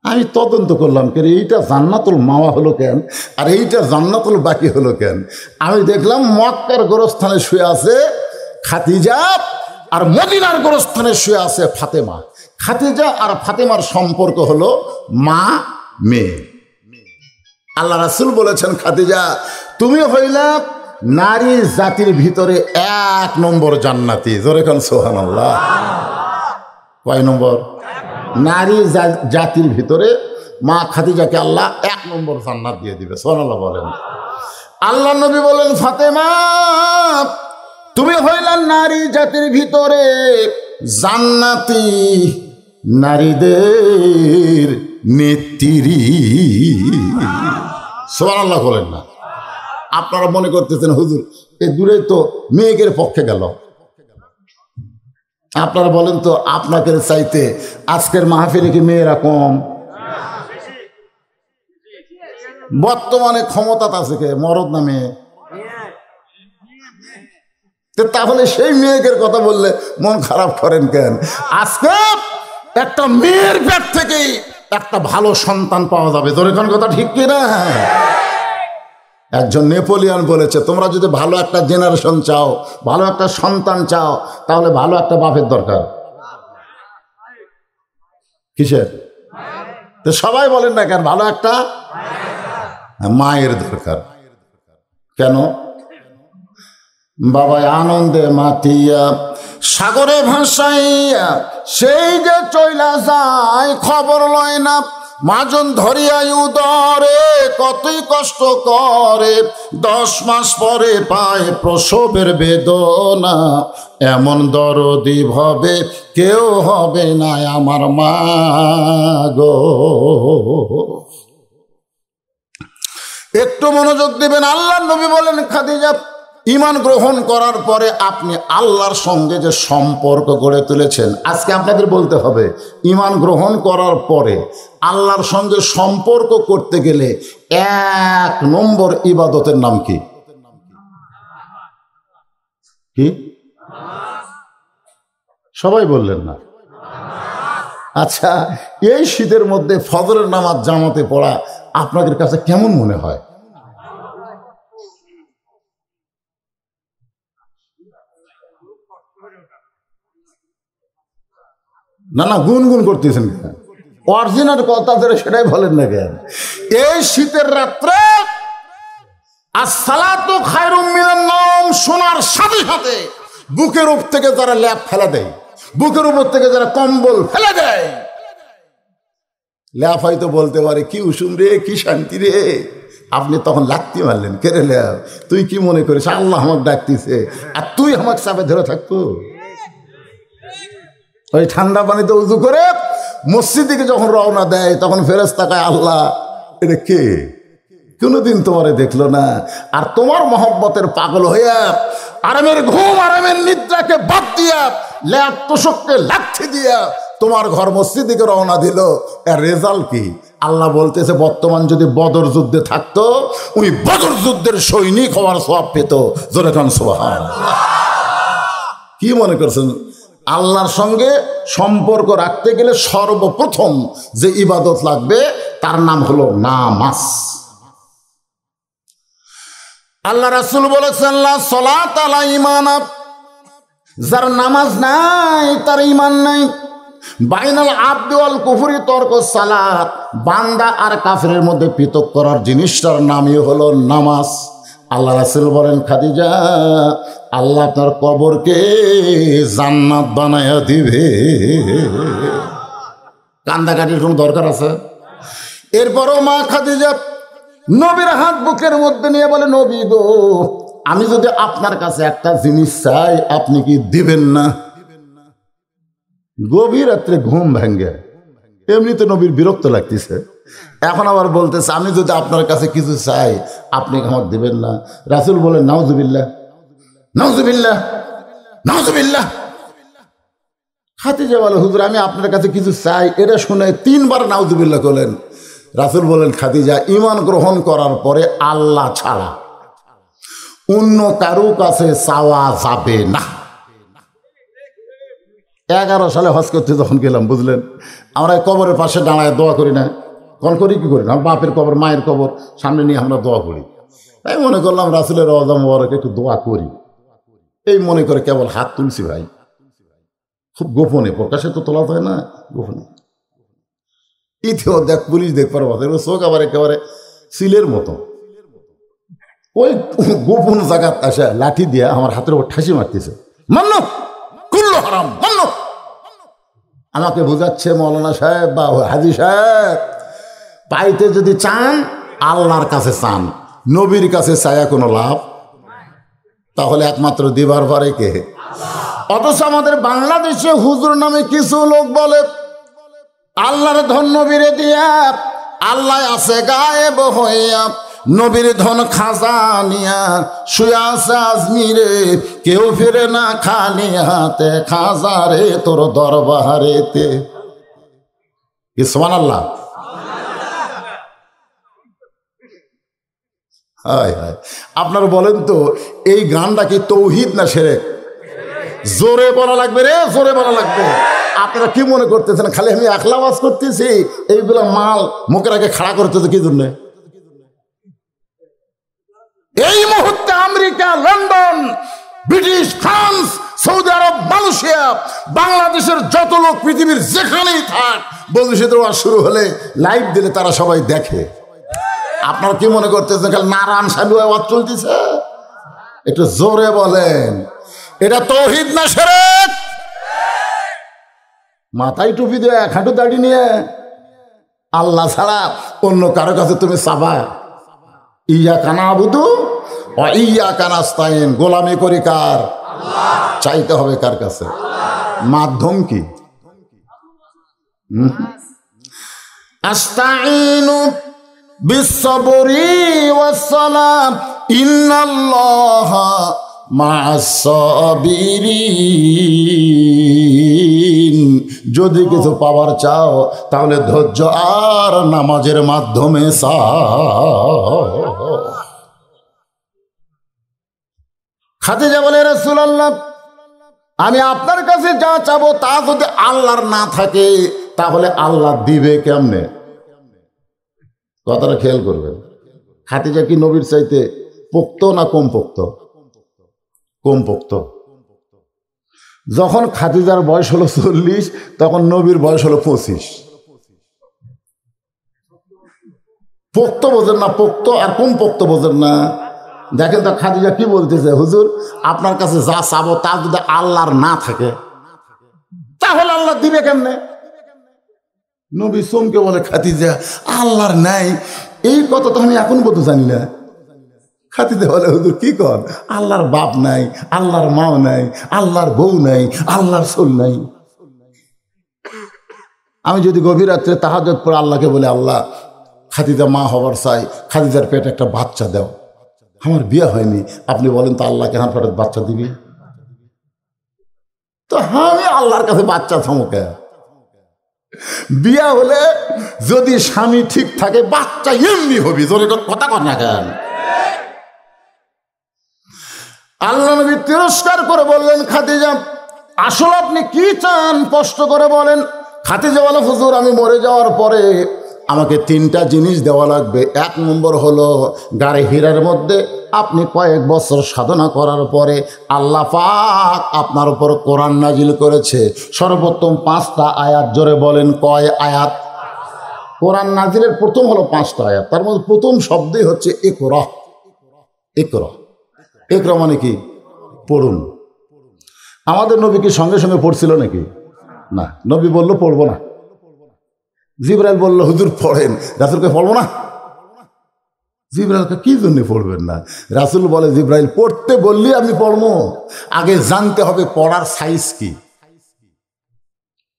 আমি তদন্ত করলাম কেন এইটা জান্নাতুল মাওয়া হলো কেন আর এইটা জান্নাতুল বাকি হলো কেন? আমি দেখলাম মক্কার গোরস্থানে শুয়ে আছে খাদিজা আর মদিনার গোরস্থানে শুয়ে আছে ফাতেমা। খাদিজা আর ফাতেমার সম্পর্ক হলো মা মেয়ে। আল্লাহ রাসূল বলেছেন, খাদিজা তুমি হইলা নারী জাতির ভিতরে 1 নম্বর জান্নাতি। জোরে কোন সুবহানাল্লাহ। কয় নম্বর? নারী জাতির ভিতরে মা খাদিজাকে আল্লাহ 1 নম্বর জান্নাত দিয়ে দিবে। সুবহানাল্লাহ বলেন। আল্লাহ নবী বলেন, ফাতেমা তুমি হইলা নারী জাতির ভিতরে জান্নাতি। নারীদের নেত্রী। সুবহানাল্লাহ বলেন না? আপনারা মনে করতেছেন হুজুর এই দূরে তো মেয়েদের পক্ষে গেল। আপনারা বলেন তো আপনাদের চাইতে আজকের মাহফিলে কি মেয়েরা কম? বর্তমানে ক্ষমতা আছে কে, মরদ না মেয়ে? তাহলে সেই মেয়েদের কথা বললে মন খারাপ করেন কেন? আজকে একটা মেয়ের পেট থেকেই একটা ভালো সন্তান পাওয়া যাবে। তোর এখন কথা ঠিক কিনা? একজন নেপোলিয়ন বলেছে তোমরা যদি ভালো একটা জেনারেশন চাও, ভালো একটা সন্তান চাও, তাহলে ভালো একটা বাপের দরকার। কিসের? তো সবাই বলেন না কেন ভালো একটা মায়ের দরকার। কেন? বাবাই আনন্দে মাতিয়া সাগরে ভাসাইয়া সেই যে চইলা যায় খবর লয় না, মাজন ধরিয়াই উদরে কতই কষ্ট করে, 10 মাস পরে পায় প্রসবের বেদনা, এমন দরদি ভবে কেউ হবে না আমার মা গো। একটু মনোযোগ দিবেন। আল্লাহর নবী বলেন খাদিজা ঈমান গ্রহণ করার পরে আপনি আল্লাহর সঙ্গে যে সম্পর্ক গড়ে তুলেছেন, আজকে আপনাদের বলতে হবে ঈমান গ্রহণ করার পরে আল্লাহর সঙ্গে সম্পর্ক করতে গেলে 1 নম্বর ইবাদতের নাম কি? কি? সবাই বললেন না? আচ্ছা, এই শীতের মধ্যে ফজরের নামাজ জামাতে পড়া আপনাদের কাছে কেমন মনে হয়? না না, গুনগুন করতেছেন কেন? অরিজিনাল কথা ধরে সেটাই বলেন না কেন? এই শীতের রাত্রে আসসালাতু খায়রুম মিনান নাওম শোনার সাথে সাথে বুকের উপর থেকে যারা ল্যাপ ফেলে দেয়, বুকের উপর থেকে যারা কম্বল ফেলে দেয়, ল্যাপ হয়তো বলতে পারে কি উষুম রে, কি শান্তি রে। আপনি তখন লাত্তি মারলেন, কেড়ে ল্যাপ তুই কি মনে করিস আল্লাহ আমাকে ডাকতিছে আর তুই আমাকে চাপে ধরে থাকতো? ওই ঠান্ডা পানিতে উজু করে মসজিদ থেকে যখন রওনা দেয় তখন ফেরেশতা কয় আল্লাহ এটা কে? কোনোদিন তোমারে দেখলো না। আর তোমার মহব্বতের পাগল হইয়া আরামের ঘুম আরামের নিদ্রাকে বাদ দিয়া ল্যাপ তোষককে লাথি দিয়া তোমার ঘর মসজিদ থেকে রওনা দিল। এর রেজাল্ট কি? আল্লাহ বলতেছে বর্তমান যদি বদর যুদ্ধে থাকতো উনি বদর যুদ্ধের সৈনিক হওয়ার সওয়াব পেত। জোরে কান সুবহানাল্লাহ। কি মনে করছেন? আল্লাহর সঙ্গে সম্পর্ক রাখতে গেলে সর্বপ্রথম যে ইবাদত লাগবে তার নাম হলো নামাজ। আল্লাহ রাসূল বলেছেন লা সালাত আলা ঈমানা, যার নামাজ নাই তার ঈমান নাই। বাইনাল আবদি ওয়াল কুফরি তরকুস সালাত, বান্দা আর কাফেরের মধ্যে পৃথক করার জিনিসটার নামই হলো নামাজ। আল্লাহ রাসূল বলেন খাদিজা আল্লাহ আপনার কবরকে জান্নাত বানায়া দিবে। কান্দাকাটির কোনো দরকার আছে? এরপরও মা খাদিজা নবীর হাত বুকের মধ্যে নিয়ে বলে নবী গো আমি যদি আপনার কাছে একটা জিনিস চাই আপনি কি দিবেন না? গভীর রাত্রে ঘুম ভেঙে, এমনিতে নবীর বিরক্ত লাগতেছে, এখন আবার বলতেছে আমি যদি আপনার কাছে কিছু চাই আপনি আমাকে দিবেন না। রাসূল বলেন নাউজুবিল্লাহ নাউজুবিল্লাহ নাউজুবিল্লাহ। খাদিজা বলে হুজুর আমি আপনার কাছে কিছু চাই। এটা শুনে 3 বার নাউজুবিল্লাহ করলেন। রাসূল বলেন খাদিজা ঈমান গ্রহণ করার পরে আল্লাহ ছাড়া অন্য কারো কাছে চাওয়া যাবে না। 11 সালে হজ করতে যখন গেলাম বুঝলেন, আমরা কবরের পাশে দাঁড়ায় দোয়া করি না? কোন করি কি করি না? বাপের কবর মায়ের কবর সামনে নিয়ে আমরা দোয়া করি। তাই মনে করলাম রাসূলের রওজা মোবারকে একটু দোয়া করি, এই মনে করে কেবল হাত তুলছি ভাই, খুব গোপনে, প্রকাশে তো তোলা যায় না, গোপনে। ইতিও দেখ পুলিশ দেখ পারবো, চোখ আবার একেবারে সিলের মতো। ওই গোপন জায়গা আসে লাঠি দিয়া আমার হাতের উপর ঠাসি মারতেছে, মান্য কুল্লু হারাম মান্য। আমাকে বুঝাচ্ছে মৌলানা সাহেব বা হাজী সাহেব পাইতে যদি চান আল্লাহর কাছে চান, নবীর কাছে চায়া কোনো লাভ? তাহলে একমাত্র দিবার পারে কে? অথচ আমাদের বাংলাদেশে হুজুর নামে কিছু লোক বলে আল্লাহর ধন নবীরে দিয়া, আল্লাহ আছে গায়েব হইয়া, নবীর ধন খাজা নিয়া, শুয়া আছে আজমিরে, কেউ ফিরে না খালি হাতে, খাজা রে তোর দরবারেতে। কি সুবহানাল্লাহ। হায় হায়, আপনারা বলেন তো এই গানটা কি তৌহিদ না শিরক? জোরে বলা লাগবে রে, জোরে বলা লাগবে। আপনারা কি মনে করতেছেন খালি আমি একলা ওয়াজ করতেছি? এইগুলা মাল মুখের আগে খাড়া করতেছে কি জন্য? এই মুহূর্তে America, London, British, France, Saudi আরব, মালয়েশিয়া, বাংলাদেশের যত লোক পৃথিবীর যেখানেই থাক, বন্ধুদের ওয়াজ শুরু হলে লাইভ দিলে তারা সবাই দেখে। আপনারা কি মনে করতেছেন খালি নারায়ণ সাধু আওয়াজ চলতেছে? একটু জোরে বলেন, এটা তৌহিদ না শিরক? মাথায় টুপি দিয়ে এক হাঁটু দাড়ি নিয়ে আল্লাহ ছাড়া অন্য কারো কাছে তুমি চাবা? ইয়াকা নাবুদু ওয়া ইয়াকা নাস্তাইন, গোলামি করি কার? চাইতে হবে কার কাছে? মাধ্যম কি? আস্তাইনু বিসসবরি ওয়াসসালাম ইন্নাল্লাহা মা'আস সাবিরিন। যদি কিছু পাওয়ার চাও তাহলে ধৈর্য আর নামাজের মাধ্যমে খাদিজা বলে, রাসূলুল্লাহ, আমি আপনার কাছে যা চাবো তা যদি আল্লাহর না থাকে তাহলে আল্লাহ দিবে কেমনে? কথাটা খেয়াল করবেন। খাদিজা কি নবীর চাইতে পোক্ত না কম পোক্ত? কম পোক্ত। যখন খাদিজার বয়স হলো 40, তখন নবীর বয়স হলো 25। পোক্ত বোঝেন না? পোক্ত আর কম পোক্ত বোঝেন না? দেখেন তো খাদিজা কি বলতেছে, হুজুর আপনার কাছে যা চাবো তা যদি আল্লাহর না থাকে তাহলে আল্লাহ দিবে কেমনে? নবী সোমকে বলে, খাদিজা আল্লাহর নাই এই কথা তো আমি এখন পর্যন্ত জানি না। খাদিজা বলে, হুজুর কি কর, আল্লাহর বাপ নাই, আল্লাহর মাও নাই, আল্লাহর বউ নাই, আল্লাহর সোল নাই। আমি যদি গভীর রাত্রে তাহাজ্জুদ পড়ে আল্লাহকে বলে, আল্লাহ খাদিজা মা হবার চাই, খাদিজার পেটে একটা বাচ্চা দাও, আমার বিয়ে হয়নি, আপনি বলেন তো আল্লাহকে আমার পেটে বাচ্চা দিবি? তো আমি আল্লাহর কাছে বাচ্চা থামোকে। বিয়া হলে যদি স্বামী ঠিক থাকে বাচ্চা এমনি হবি, জোরে কথা কর না কেন? আল্লাহ নবী তিরস্কার করে বললেন, খাদিজা আসলে আপনি কি চান স্পষ্ট করে বলেন। খাদিজা বলে, হুজুর আমি মরে যাওয়ার পরে আমাকে 3টা জিনিস দেওয়া লাগবে। 1 নম্বর হলো গাড়ি হীরার মধ্যে আপনি কয়েক বছর সাধনা করার পরে আল্লাহ পাক আপনার উপর কোরআন নাজিল করেছে। সর্বোত্তম 5টা আয়াত, জোরে বলেন কয় আয়াত? কোরআন নাজিলের প্রথম হলো 5টা আয়াত, তার মধ্যে প্রথম শব্দই হচ্ছে ইকরা। ইকরা, ইকরা মানে কি? পড়ুন। আমাদের নবী কি সঙ্গে সঙ্গে পড়ছিল নাকি? না, নবী বললো পড়বো না। জিবরাইল বললো হুজুর পড়েন, রাসূলকে পড়বো না। জিবরাইলকে কি জন্য পড়বেন না? রাসূল বলে, জিবরাইল পড়তে বললি আমি পড়বো, আগে জানতে হবে পড়ার সাইজ কি।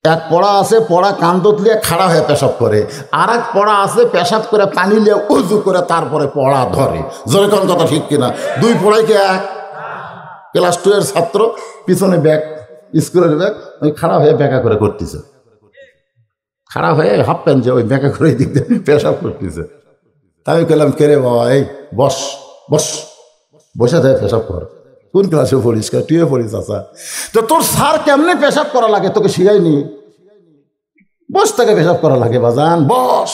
এক পড়া আছে পড়া কান্দত লিয়ে খাড়া হয়ে পেশাব করে, আর এক পড়া আছে পেশাব করে পানি লিয়ে উজু করে তারপরে পড়া ধরে। জোরে কোন কথা ঠিক কিনা? 2 পড়াই কি এক? ক্লাস 2 এর ছাত্র পিছনে ব্যাগ, স্কুলের ব্যাগ, ওই খাড়া হয়ে ব্যাকা করে করতেছে, খাড়া হয়ে হাফ প্যান্ট যে ওই ব্যাকা করে দিক দিয়ে পেশাব করতেছে। তাই আমি বললাম, কে রে বাবা, এই বস বস, বসে থাকে পেশাব কর। কোন ক্লাসে পড়িস? 2 পড়িস। আচ্ছা, তো তোর স্যার কেমনে পেশাব করা লাগে তোকে শিখাইনি? বস থেকে পেশাব করা লাগে বাজান, বস।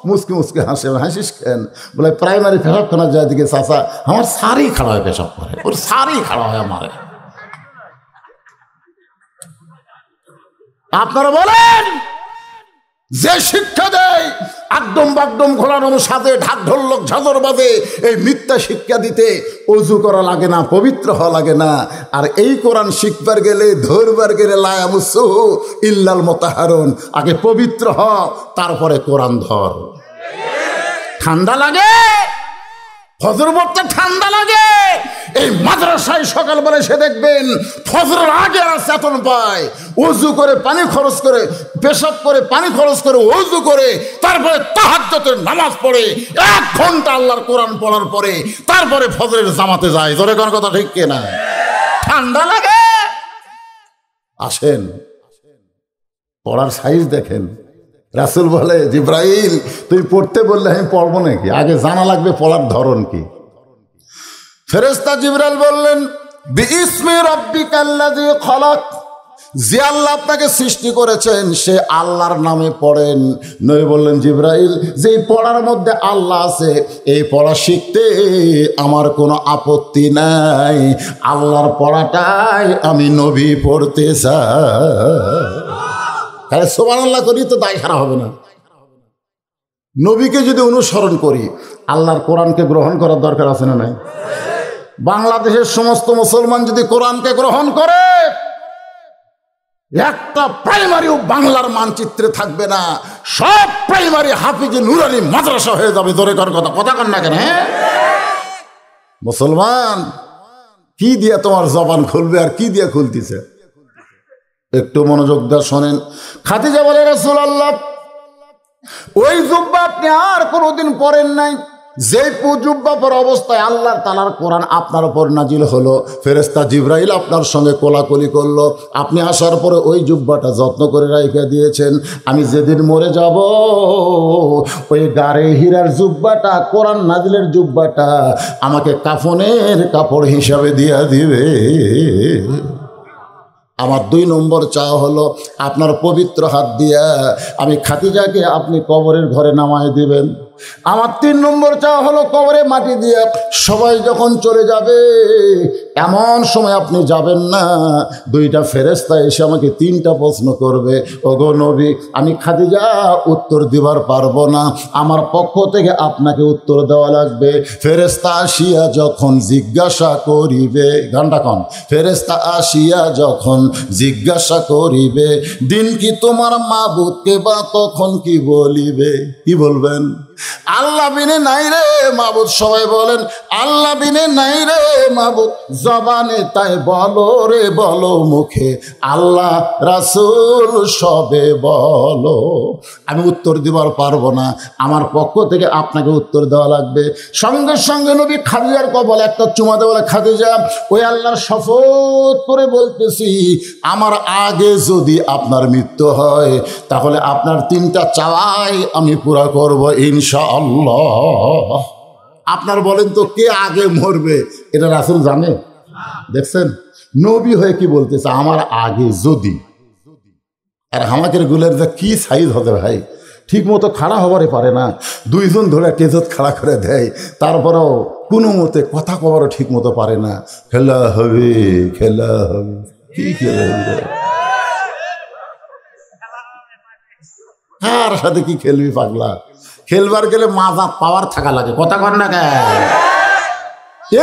মুসকে মুসকে হাসে, হাসিস কেন? বলে প্রাইমারি পেশাব খানা যায় দিকে চাচা আমার স্যারই খাড়া হয় পেশাব করে, ওর স্যারই খাড়া হয় আমারে। আপনারা বলেন, যে শিক্ষা দেয় একদম বাগদম ঘোরানোর সাথে ঢাক ঢোলক ঝাঁঝর বাজে, এই মিথ্যা শিক্ষা দিতে অজু করা লাগে না, পবিত্র হওয়া লাগে না। আর এই কোরআন শিখবার গেলে, ধরবার গেলে লা ইয়ামুসুহু ইল্লাল মুতাহহারুন, আগে পবিত্র হ তারপরে কোরআন ধর। ঠান্ডা লাগে ফজর পড়তে ঠান্ডা লাগে। এই মাদ্রাসায় সকালবেলা সে দেখবেন ফজরের আগে আর চেতন পায়, ওযু করে পানি খরচ করে, পেশাব করে পানি খরচ করে, ওযু করে তারপরে তাহাজ্জুদের নামাজ পড়ে 1 ঘন্টা আল্লাহর কোরআন পড়ার পরে তারপরে ফজরের জামাতে যায়। ধরে কোন কথা ঠিক কিনা? ঠান্ডা লাগে। আসেন পড়ার সাইজ দেখেন। রাসূল বলে, জিবরাইল তুই পড়তে বললে আমি পড়বো নাকি? আগে জানা লাগবে পড়ার ধরন কি। ফেরেশতা জিবরাইল বললেন, বিইসমি রাব্বিকাল্লাযী খলাক, যে আল্লাহ আপনাকে সৃষ্টি করেছেন সে আল্লাহর নামে পড়েন। নবী বললেন, জিবরাইল যে পড়ার মধ্যে আল্লাহ আছে এই পড়া শিখতে আমার কোনো আপত্তি নাই, আল্লাহর পড়াটাই আমি নবী পড়তে চাই। তাহলে সুবহানাল্লাহ করি তো দায় সারা হবে না। নবীকে যদি অনুসরণ করি আল্লাহর কোরআনকে গ্রহণ করার দরকার আছে না নাই? বাংলাদেশের সমস্ত মুসলমান যদি কোরআনকে গ্রহণ করে একটা প্রাইমারিও বাংলার মানচিত্রে থাকবে না, সব প্রাইমারি হাফিজে নুরানি মাদ্রাসা হয়ে যাবে। ধরে কর কথা কথা কন না কেন? মুসলমান কি দিয়ে তোমার জবান খুলবে আর কি দিয়ে খুলতেছে? একটু মনোযোগ দিয়ে শোনেন। খাদিজা বলে, রাসূলুল্লাহ ওই জুব্বা আপনি আর কোনোদিন পরেন নাই, যে জুব্বা পরা অবস্থায় আল্লাহ তাআলার কোরআন আপনার উপর নাজিল হলো, ফেরেশতা জিবরাইল আপনার সঙ্গে কোলাকুলি করলো, আপনি আসার পরে ওই জুব্বাটা যত্ন করে রাইখা দিয়েছেন। আমি যেদিন মরে যাব ওই গারে হীরার জুব্বাটা, কোরআন নাজিলের জুব্বাটা আমাকে কাফনের কাপড় হিসাবে দিয়া দিবে। আমার 2 নম্বর চাওয়া হলো আপনার পবিত্র হাত দিয়া আমি খাদিজাকে আপনি কবরের ঘরে নামায় দিবেন। আমার 3 নম্বর চাওয়া হলো কবরে মাটি দিয়ে সবাই যখন চলে যাবে এমন সময় আপনি যাবেন না 2টা ফেরেশতা এসে আমাকে 3টা প্রশ্ন করবে, ওগো নবী আমি খাদিজা উত্তর দিবার পারবো না, আমার পক্ষ থেকে আপনাকে উত্তর দেওয়া লাগবে। ফেরেশতা আসিয়া যখন জিজ্ঞাসা করিবে, গানটা কন, ফেরেশতা আসিয়া যখন জিজ্ঞাসা করিবে দিন কি তোমার মাবুদকে, বা তখন কি বলিবে? কি বলবেন? আল্লাহ বিনে নাই রে মাবুদ। সবাই বলেন আল্লাহ বিনে নাই রে মাবুদ। জবানে তাই বলো রে বলো, মুখে আল্লাহ রাসূল সবে বলো। আমি উত্তর দিবার পারবো না, আমার পক্ষ থেকে আপনাকে উত্তর দেওয়া লাগবে। সঙ্গে সঙ্গে নবী খাদিজার কবলে একটা চুমা দেওয়া, বলে খাদিজা ওই আল্লাহর শপথ করে বলতেছি আমার আগে যদি আপনার মৃত্যু হয় তাহলে আপনার 3টা চাওয়াই আমি পুরা করব ইনশাআল্লাহ। আপনার বলেন তো কে আগে মরবে এটা রাসূল জানে? দেখছেন নবী হয়ে কি বলতেছে আমার আগে যদি। আর হামাকের গুলের যে কি সাইজ হতে ভাই, ঠিক মতো খাড়া হবারই পারে না, 2 জন ধরে টেজত খাড়া করে দেয়, তারপরেও কোনো মতে কথা কবারও ঠিক মতো পারে না। খেলা হবে খেলা হবে, কি খেলা হবে? কার সাথে কি খেলবি পাগলা? খেলবার গেলে মাজা পাওয়ার থাকা লাগে, কথা কর না কেন?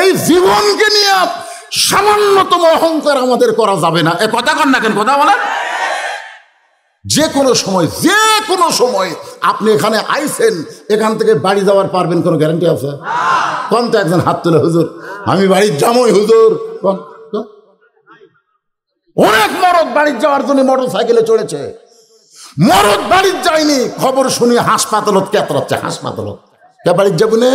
এই জীবনকে নিয়ে সামান্যতম অহংকার আমাদের করা যাবে না, এ কথা কর না কেন? কথা বলেন। যে কোনো সময় আপনি এখানে আইছেন, এখান থেকে বাড়ি যাওয়ার পারবেন কোনো গ্যারান্টি আছে? কোন তো একজন হাত তুলে, হুজুর আমি বাড়ির যাবই হুজুর। অনেক মরদ বাড়ির যাওয়ার জন্য মোটর সাইকেলে চড়েছে, মরদ বাড়ির যায়নি, খবর শুনি হাসপাতালত কেতরাচ্ছে, হাসপাতালত কে বাড়ির যাবো না।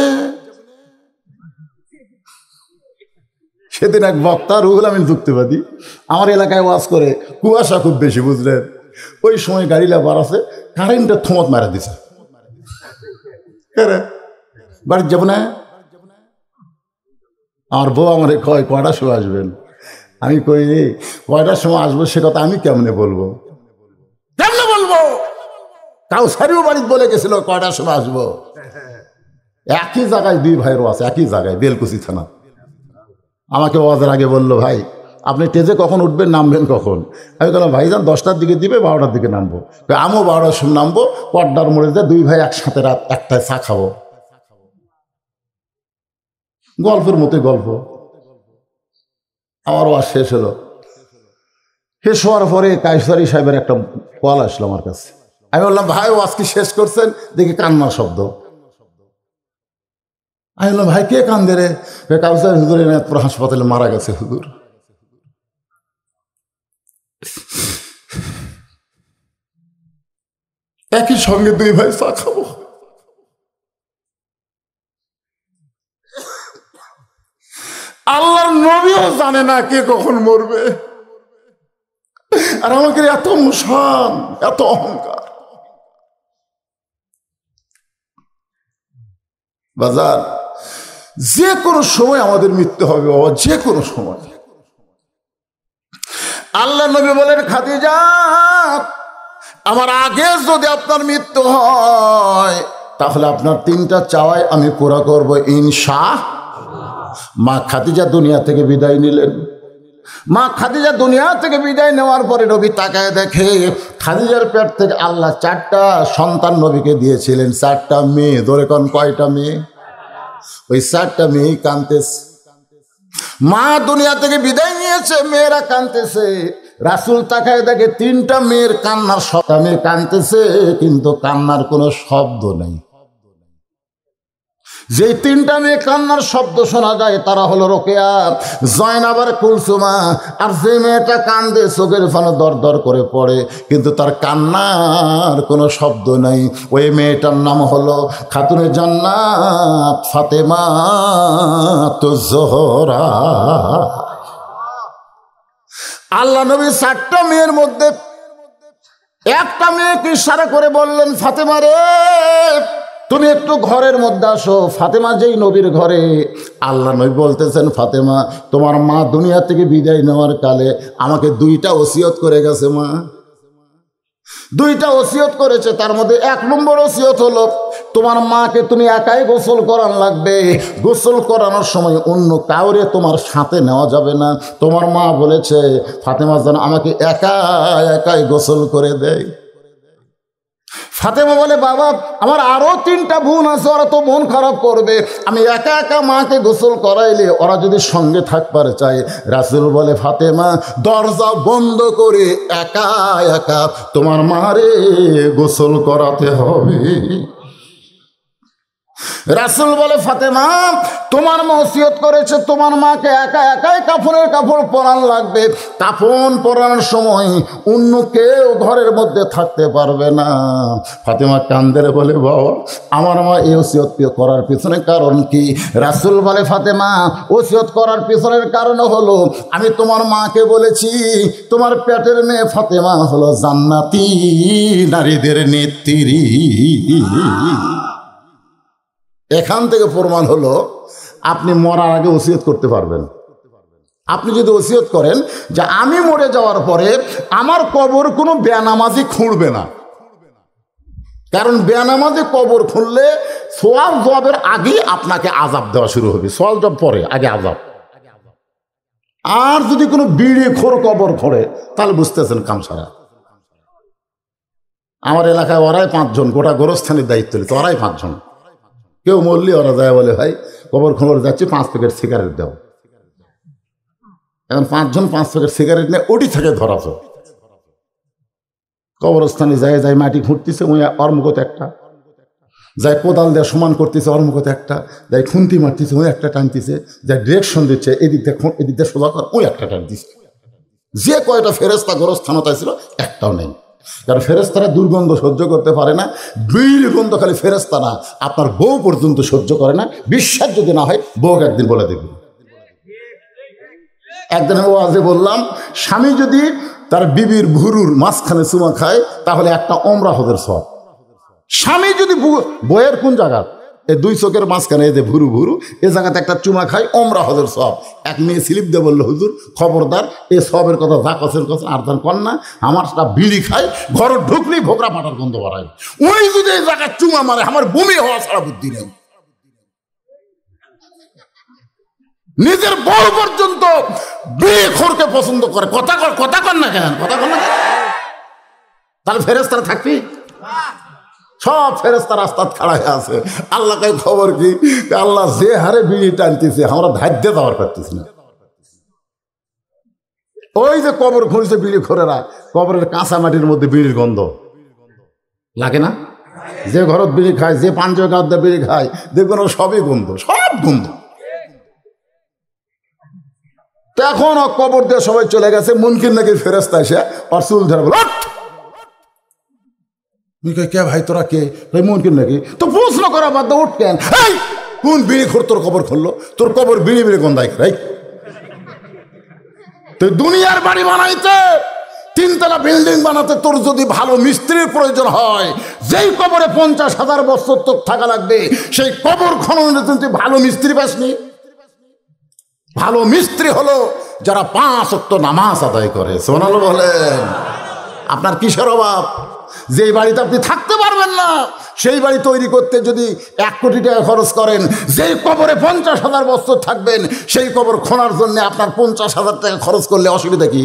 সেদিন এক বক্তা রুহুল আমিন যুক্তিবাদী আমার এলাকায় ওয়াজ করে, কুয়াশা খুব বেশি বুঝলেন, ওই সময় গাড়ি লাগার আছে, কারেন্টটা থমত মারা দিছে, বাড়ির যাবো না। আমার বউ আমারে কয় কয়টার সময় আসবেন? আমি কই কয়টার সময় আসবো সে কথা আমি কেমনে বলবো? কাউসারিও বাড়িতে বলে গেছিল কয়টার সময় আসবো। একই জায়গায় 2 ভাইয়েরও আছে, একই জায়গায় বেলকুচি থানা। আমাকে ওয়াজের আগে বললো, ভাই আপনি টেজে কখন উঠবেন, নামবেন কখন? আমি বললাম ভাইজান 10টার দিকে দিবে, 12টার দিকে নামবো। আমিও 12টার সময় নামবো, পর্দার মোড়ে যায় 2 ভাই একসাথে রাত 1টায় চা খাবো, গল্পের মতোই গল্প। আমার ওয়াজ শেষ হলো, শেষ হওয়ার পরে কায়সারি সাহেবের একটা কল আসলো আমার কাছে। আমি বললাম ভাই ওয়াজ কি শেষ করছেন? দেখি কান্নার শব্দ। আমি বললাম ভাই কে কান্দে রে? কাউসার হুজুর এনায়তপুর হাসপাতালে মারা গেছে হুজুর। একই সঙ্গে দুই ভাই চা খাবো। আল্লাহর নবীও জানে না কে কখন মরবে, আর আমাকে এত মুসান, এত অহংকার। বাজার যে কোনো সময় আমাদের মৃত্যু হবে বাবা, যে কোনো সময়। আল্লাহ নবী বলেন, খাদিজা আমার আগে যদি আপনার মৃত্যু হয় তাহলে আপনার তিনটা চাওয়াই আমি পুরা করব ইনশাআল্লাহ। মা খাদিজা দুনিয়া থেকে বিদায় নিলেন। মা খাদিজা দুনিয়া থেকে বিদায় নেওয়ার পরে নবী তাকায় দেখে খাদিজার পেট থেকে আল্লাহ 4টা সন্তান নবীকে দিয়েছিলেন, 4টা মেয়ে। ধরে কোন কয়টা মেয়ে? ওই 4টা মেয়েই কাঁদতেছে। মা দুনিয়া থেকে বিদায় নিয়েছে, মেয়েরা কাঁদতেছে। রাসূল তাকায় দেখে 3টা মেয়ের কান্নার শব্দ, মেয়ে কাঁদতেছে কিন্তু কান্নার কোনো শব্দ নেই। যে 3টা মেয়ে কান্নার শব্দ শোনা যায় তারা হলো রোকেয়া, জয়নাব আর কুলসুমা। আর যে মেয়েটা কান্দে চোখের ফানো দর দর করে পড়ে কিন্তু তার কান্নার কোনো শব্দ নাই, ওই মেয়েটার নাম হলো খাতুনে জান্নাত ফাতেমা জোহরা। আল্লাহ নবী 4টা মেয়ের মধ্যে একটা মেয়েকে ইশারা করে বললেন, ফাতেমা রে তুমি একটু ঘরের মধ্যে আসো। ফাতেমা যেই নবীর ঘরে, আল্লাহ নবী বলতেছেন, ফাতেমা তোমার মা দুনিয়া থেকে বিদায় নেওয়ার কালে আমাকে 2টা ওসিয়ত করে গেছে। মা 2টা ওসিয়ত করেছে, তার মধ্যে 1 নম্বর ওসিয়ত হলো তোমার মাকে তুমি একাই গোসল করান লাগবে। গোসল করানোর সময় অন্য কাউরে তোমার সাথে নেওয়া যাবে না। তোমার মা বলেছে ফাতেমা যেন আমাকে একাই গোসল করে দেয়। ফাতেমা বলে, বাবা আমার আরো 3টা বোন আছে, ওরা তো মন খারাপ করবে, আমি একা একা মাকে গোসল করাইলে ওরা যদি সঙ্গে থাকবার চায়। রাসূল বলে, ফাতেমা দরজা বন্ধ করে একা একা তোমার মারে গোসল করাতে হবে। রাসূল বলে, ফাতেমা তোমার মা ওসিয়ত করেছে তোমার মাকে একাই কাফনের কাপড় পরান লাগবে। কাফন পরানোর সময় অন্য কেউ ঘরের মধ্যে থাকতে পারবে না। ফাতেমা কান্দের বলে, বাবা আমার মা এই ওসিয়ত করার পিছনে কারণ কি? রাসূল বলে, ফাতেমা ওসিয়ত করার পিছনের কারণ হলো আমি তোমার মাকে বলেছি তোমার পেটের মেয়ে ফাতেমা হলো জান্নাতি নারীদের নেত্রী। এখান থেকে প্রমাণ হলো আপনি মরার আগে ওসিয়ত করতে পারবেন। আপনি যদি ওসিয়ত করেন যে আমি মরে যাওয়ার পরে আমার কবর কোনো বেনামাজি খুঁড়বে না, কারণ বেনামাজি কবর খুঁড়লে সওয়াল জবাবের আগে আপনাকে আযাব দেওয়া শুরু হবে। সওয়াল জবাব পরে, আগে আযাব। আর যদি কোনো বিড়ি খোর কবর খোঁড়ে তাহলে বুঝতেছেন কামসারা। আমার এলাকায় ওরাই 5 জন, গোটা গোরস্থানের দায়িত্ব নিত, ওরাই 5 জন। কেউ মরলি ওরা যায় বলে, ভাই কবর খবর যাচ্ছে 5 প্যাকেট সিগারেট দাও। এখন 5 জন 5 প্যাকেট সিগারেট নিয়ে ওটি থেকে ধরাছ। কবরস্থানে যায় মাটি খুঁড়তেছে, ওই অর্মগত একটা যায়, কোদাল দিয়ে সমান করতেছে অর্মগত একটা যায়, খুন্তি মারতেছে ওই একটা টানতেছে, যায় ডিরেকশন দিচ্ছে এদিক দিয়ে সোজা কর, ওই একটা টানতেছে। যে কয়টা ফেরেস্তা গোরস্থানতায় ছিল একটাও নেই, কারণ ফেরেস্তারা দুর্গন্ধ সহ্য করতে পারে না। বিড়ি গন্ধ খালি ফেরেস্তা না, আপনার বউ পর্যন্ত সহ্য করে না। বিশ্বাস যদি না হয় বউকে একদিন বলে দেখবেন। একদিন আমি ওয়াজে বললাম, স্বামী যদি তার বিবির ভুরুর মাঝখানে চুমা খায় তাহলে একটা ওমরা হজের সওয়াব। স্বামী যদি বইয়ের কোন জায়গা, এই 2 চোখের মাঝখানে এই যে ভুরু এ জায়গাতে একটা চুমা খায় ওমরা হজের সওয়াব। এক মেয়ে স্লিপ দিয়ে বললো, হুজুর খবরদার এ সবের কথা যা কছেন আর তার কন না, আমার একটা বিড়ি খাই ঘর ঢুকলেই ভোকরা পাটার গন্ধ বাড়ায়। ওই যদি এই জায়গায় চুমা মারে আমার বমি হওয়া ছাড়া বুদ্ধি নেই। নিজের বউ পর্যন্ত বিড়ি খোরকে পছন্দ করে। কথা কন না কেন? কথা কন না তাহলে ফেরেশতারা থাকবি? সব ফেরেশতা রাস্তা খাড়া হয়ে আছে। আল্লাহকে খবর কি? আল্লাহ যে হারে বিড়ি টানতেছে আমরা ধার্য দেওয়ার পারতেছি না। ওই যে কবর খুঁড়ছে বিড়ি খোরেরা, কবরের কাঁচা মাটির মধ্যে বিড়ির গন্ধ লাগে না? যে ঘরত বিড়ি খায়, যে পাঞ্জে গাদ্দা বিড়ি খায়, দেখবেন ও সবই গন্ধ, সব গন্ধ। তো এখন কবর দিয়ে সবাই চলে গেছে, মুনকির নাকি ফেরেস্তা এসে আর চুল ধরে বল, কে ভাই তোরা কে? ভাই মুনকির নাকি। তো প্রশ্ন করা বাদ দাও, উঠ কেন? কোন বিড়ি খোর তোর কবর খুললো? তোর কবর বিড়ি বিড়ি গন্ধায় রাই। তো দুনিয়ার বাড়ি বানাইতে, তিনতলা বিল্ডিং বানাতে তোর যদি ভালো মিস্ত্রির প্রয়োজন হয়, যেই কবরে 50,000 বছর তোর থাকা লাগবে, সেই কবর খননের জন্য তুই ভালো মিস্ত্রি পাসনি। ভালো মিস্ত্রি হলো যারা 5 ওয়াক্ত নামাজ আদায় করে। সুবহানাল্লাহ বলেন। আপনার কিসের অভাব? যেই বাড়িতে আপনি থাকতে পারবেন না, সেই বাড়ি তৈরি করতে যদি 1 কোটি টাকা খরচ করেন, যেই কবরে 50,000 বছর থাকবেন, সেই কবর খোঁড়ার জন্য আপনার 50,000 টাকা খরচ করলে অসুবিধা কি?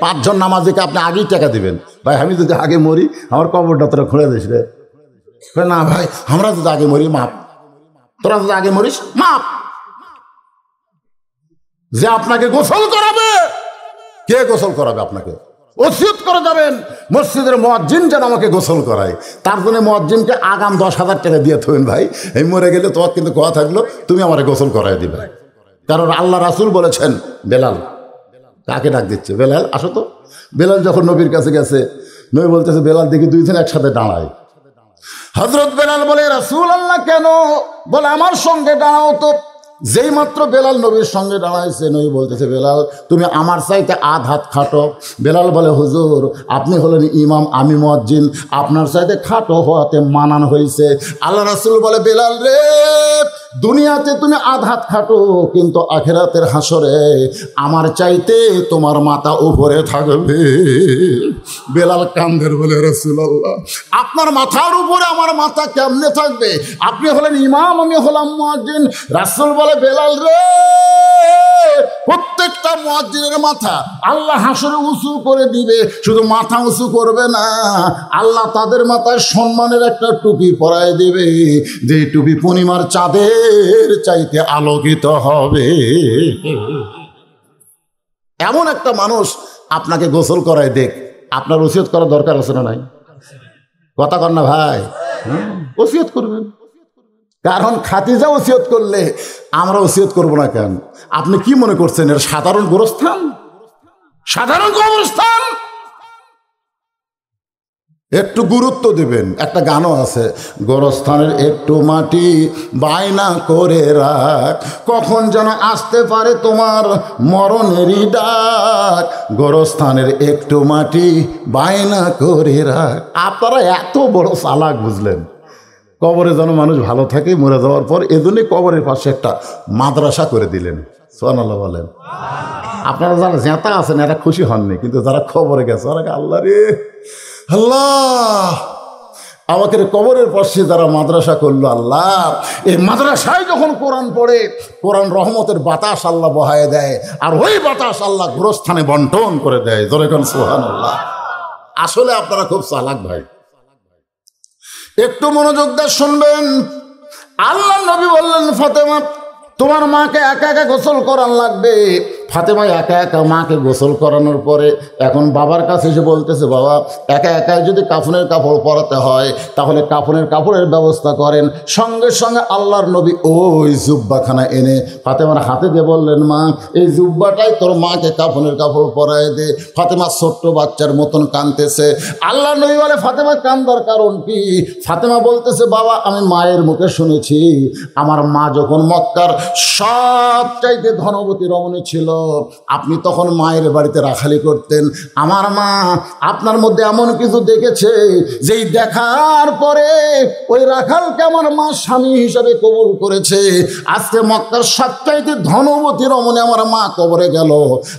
5 জন নামাজিকে আপনি আগেই টাকা দিবেন, ভাই আমি যদি আগে মরি আমার কবরটা তোরা খুঁড়ে দিস রে। না ভাই, আমরা যদি আগে মরি মাপ, তোরা যদি আগে মরিস মাপ। যে আপনাকে গোসল করাবে, কে গোসল করাবে আপনাকে? ওসিয়ত করে যাবেন মসজিদের মুয়াজ্জিন যেন আমাকে গোসল করায়। তার জন্য মুয়াজ্জিনকে আগাম 10,000 টাকা দিয়ে থাকবেন, ভাই এই মরে গেলে তোমার কিন্তু কথা থাকলো তুমি আমাকে গোসল করাই দিবে। কারণ আল্লাহ রাসূল বলেছেন, বেলাল, কাকে ডাক দিচ্ছে? বেলাল আসো তো। বেলাল যখন নবীর কাছে গেছে, নবী বলতেছে বেলাল দেখি 2 জন একসাথে দাঁড়ায়। হযরত বেলাল বলে, রাসূলুল্লাহ কেন? বলে আমার সঙ্গে দাঁড়াও তো। যেই মাত্র বেলাল নবীর সঙ্গে দাঁড়াইছে, নবী বলতেছে, বেলাল তুমি আমার চাইতে আধ হাত খাটো। বেলাল বলে, হুজুর আপনি হলেন ইমাম, আমি মুয়াজ্জিন, আপনার চাইতে খাটো হওয়াতে মানান হয়েছে। আল্লাহ রাসূল বলে, বেলাল রে, দুনিয়াতে তুমি আধ হাত খাটো, কিন্তু আখিরাতের হাসরে আমার চাইতে তোমার মাথা উপরে থাকবে। বেলাল কান্দের বলে, রাসূলুল্লাহ আপনার মাথার উপরে আমার মাথা কেমনে থাকবে? আপনি হলেন ইমাম, আমি হলাম মুয়াজ্জিন। রাসূল বলে, বেলাল রে, প্রত্যেকটা মুয়াজ্জিনের মাথা আল্লাহ হাসরে উঁচু করে দিবে। শুধু মাথা উঁচু করবে না, আল্লাহ তাদের মাথায় সম্মানের একটা টুপি পরায় দেবে, যে টুপি পূর্ণিমার চাঁদের চাইতে আলোকিত হবে। এমন একটা মানুষ আপনাকে গোসল করায় দেখ, আপনার ওসিয়ত করার দরকার আছে না নাই? কথা কর না ভাই, ওসিয়ত করবেন। কারণ খাদিজা ওসিয়ত করলে আমরা ওসিয়ত করবো না কেন? আপনি কি মনে করছেন এর সাধারণ গোরস্থান? সাধারণ কবরস্থান? একটু গুরুত্ব দেবেন। একটা গানও আছে, গোরস্থানের একটু মাটি বায়না করে রাখ, কখন যেন আসতে পারে তোমার মরণেরই ডাক। গোরস্থানের একটু মাটি বায়না করে রাখ। আপনারা এত বড় চালাক বুঝলেন, কবরে যেন মানুষ ভালো থাকে মরে যাওয়ার পর, এজন্যই কবরের পাশে একটা মাদ্রাসা করে দিলেন। সুবহানাল্লাহ বলেন। আপনারা যারা জেতা আছেন এরা খুশি হননি, কিন্তু যারা খবরে গেছে ওরা আল্লাহ রে, আল্লাহ আমাকে কবরের পাশে যারা মাদ্রাসা করলো, আল্লাহ এই মাদ্রাসায় যখন কোরআন পড়ে, কোরআন রহমতের বাতাস আল্লাহ বহায় দেয়, আর ওই বাতাস আল্লাহ গোরস্থানে বন্টন করে দেয়। জোরে কোন সুবহানাল্লাহ। আসলে আপনারা খুব চালাক ভাই, একটু মনোযোগ দিয়ে শুনবেন। আল্লাহ নবী বললেন, ফাতেমা তোমার মাকে একা একা গোসল করান লাগবে। ফাতেমা একা একা মাকে গোসল করানোর পরে এখন বাবার কাছে এসে বলতেছে, বাবা একা একাই যদি কাফনের কাপড় পরাতে হয় তাহলে কাফনের কাপড়ের ব্যবস্থা করেন। সঙ্গে সঙ্গে আল্লাহর নবী ওই জুব্বাখানা এনে ফাতেমার হাতে দিয়ে বললেন, মা এই জুব্বাটাই তোর মাকে কাফনের কাপড় পরায় দে। ফাতেমা ছোট্ট বাচ্চার মতন কাঁদতেছে। আল্লাহর নবী বলে, ফাতেমা কান্দার কারণ কি? ফাতেমা বলতেছে, বাবা আমি মায়ের মুখে শুনেছি আমার মা যখন মক্কার সবচাইতে ধনবতী রমণী ছিল, আপনি তখন মায়ের বাড়িতে রাখালি করতেন। আমার মা আপনার মধ্যে এমন কিছু দেখেছে, যেই দেখার পরে ওই রাখালকে আমার মা স্বামী হিসাবে কবুল করেছে। আজকে মক্কার সবচাইতে ধনবতী রমণী আমার মা কবরে গেল,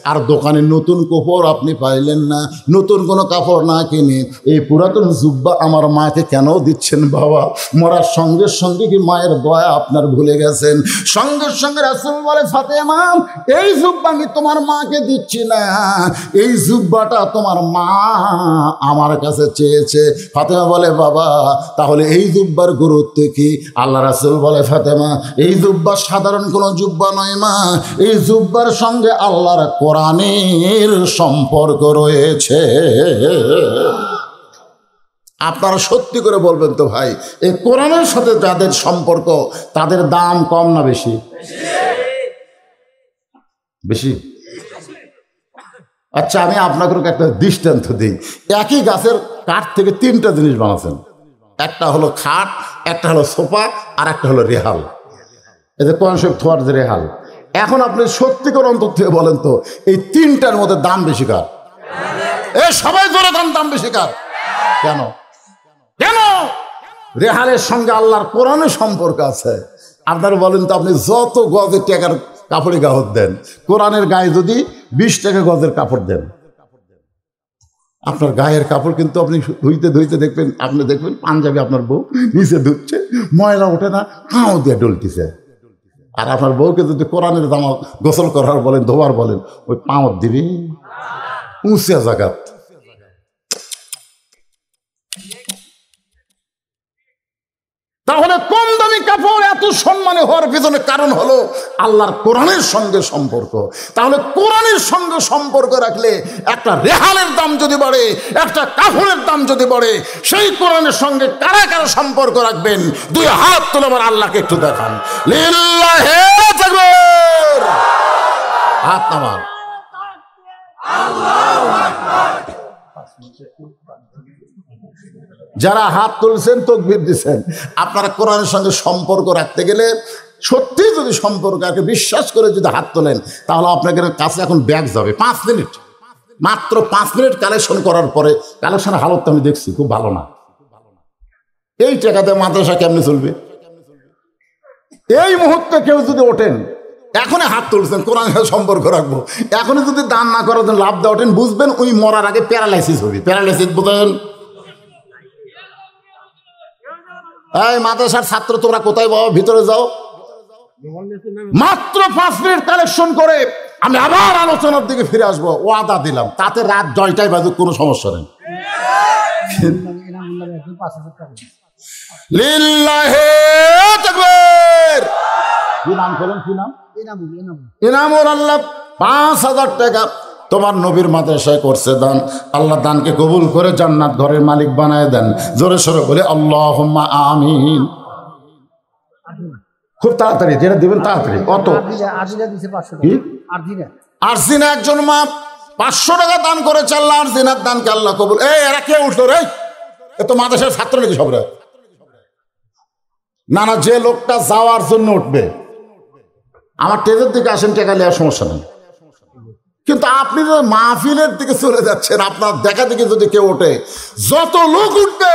আর দোকানে নতুন কাপড় আপনি পাইলেন না, নতুন কোনো কাপড় না কিনে এই পুরাতন জুব্বা আমার মাকে কেন দিচ্ছেন? বাবা মরার সঙ্গে সঙ্গে কি মায়ের দয়া আপনার ভুলে গেছেন? সঙ্গে সঙ্গে রাসূল বলে, ফাতেমা এই জুব্বা আমি তোমার মাকে দিচ্ছি না, এই জুব্বাটা তোমার মা আমার কাছে চেয়েছে। ফাতেমা বলে, বাবা তাহলে এই জুব্বার গুরুত্ব কি? আল্লাহ রাসূল বলে, ফাতেমা এই জুব্বা সাধারণ কোনো জুব্বা নয় মা, এই জুব্বার সঙ্গে আল্লাহর কোরআনের সম্পর্ক রয়েছে। আপনারা সত্যি করে বলবেন তো ভাই, এই কোরআনের সাথে যাদের সম্পর্ক তাদের দাম কম না বেশি? বেশি। আচ্ছা, আমি আপনাকে একটা দৃষ্টান্ত দিই। একই গাছের কাঠ থেকে তিনটা জিনিস বানাচ্ছেন, একটা হলো খাট, একটা হলো সোফা, আর একটা হলো রেহাল। এই যে কনসেপ্ট থোয়ার যে রেহাল, এখন আপনি সত্যি করে অন্তর থেকে বলেন তো, এই তিনটার মধ্যে দাম বেশি কার? এ সবাই জোরে দাম বেশি কার? কেন? কেন? রেহালের সঙ্গে আল্লাহর কোরআনের সম্পর্ক আছে। আপনারা বলেন তো, আপনি যত গজের টাকার কাপড়ে গাহত দেন, কোরআনের গায়ে যদি 20 টাকা গজের কাপড় দেন, আপনার গায়ের কাপড় কিন্তু আপনি ধুইতে ধুইতে দেখবেন, আপনি দেখবেন পাঞ্জাবি আপনার বউ নিচে ধুচ্ছে, ময়লা ওঠে না, হাও দিয়ে ডলতিছে। আর আপনার বউকে যদি কোরআনের জামা গোসল করার বলেন, ধোয়ার বলেন, ওই পাঁত দিবি উঁচে জাগাত। তাহলে কম দামি কাপড় এত সম্মানে হওয়ার পিছনে কারণ হলো আল্লাহর কোরআনের সঙ্গে সম্পর্ক। তাহলে কোরআনের সঙ্গে সম্পর্ক রাখলে একটা রেহালের দাম যদি বাড়ে, একটা কাপড়ের দাম যদি বাড়ে, সেই কোরআনের সঙ্গে কারা কারা সম্পর্ক রাখবেন? 2 হাত তুলে আবার আল্লাহকে একটু দেখান। লিল্লাহি তাকবীর। হাত নামান। আল্লাহু আকবার। যারা হাত তুলছেন, তাকবীর দিচ্ছেন, আপনারা কোরআনের সঙ্গে সম্পর্ক রাখতে গেলে, সত্যি যদি সম্পর্ক বিশ্বাস করে যদি হাত তোলেন, তাহলে আপনাদের কাছে এখন ব্যাগ যাবে 5 মিনিট, মাত্র 5 মিনিট কালেকশন করার পরে, কালেকশনের হালত আমি দেখছি খুব ভালো না। এই টাকাতে মাদ্রাসা কেমনি চলবে? এই মুহূর্তে কেউ যদি ওঠেন, এখনই হাত তুলছেন কোরআনের সাথে সম্পর্ক রাখবো, এখনই যদি দান না করার জন্য লাভ দেওয়া ওঠেন, বুঝবেন ওই মরার আগে প্যারালাইসিস হবে। প্যারালাইসিস বোঝেন? এই মাদ্রাসার ছাত্র, তোমরা কোথায় বাবা? ভিতরে যাও। মাত্র 5 মিনিট কালেকশন করে আমি আবার আলোচনার দিকে ফিরে আসবো, ওয়াদা দিলাম। তাতে রাত 2টায় বাজুক, কোনো সমস্যা নেই। লিল্লাহি তাকবীর। কি নাম করলেন? কি নাম? ইনামুল। আল্লাহ 5000 টাকা তোমার নবীর মাদ্রাসায় করছে দান। আল্লাহ দানকে কবুল করে জান্নাত ঘরের মালিক বানায় দেন। জোরে সোরে বলে আল্লাহুম্মা আমিন। খুব তাড়াতাড়ি যেটা দিবেন তাড়াতাড়ি। কত? আরজিনা একজন মা 500 টাকা দান করেছে। আল্লাহ আরজিনার দানকে আল্লাহ কবুল। এই এরা কে উঠলো রে? এ তো মাদ্রাসার ছাত্র নাকি সবরা? না না, যে লোকটা যাওয়ার জন্য উঠবে, আমার টেজের দিকে আসেন, টাকা নেওয়ার সমস্যা নেই। কিন্তু আপনি যদি মাহফিলের দিকে চলে যাচ্ছেন, আপনার দেখা দেখি যদি কেউ ওঠে, যত লোক উঠবে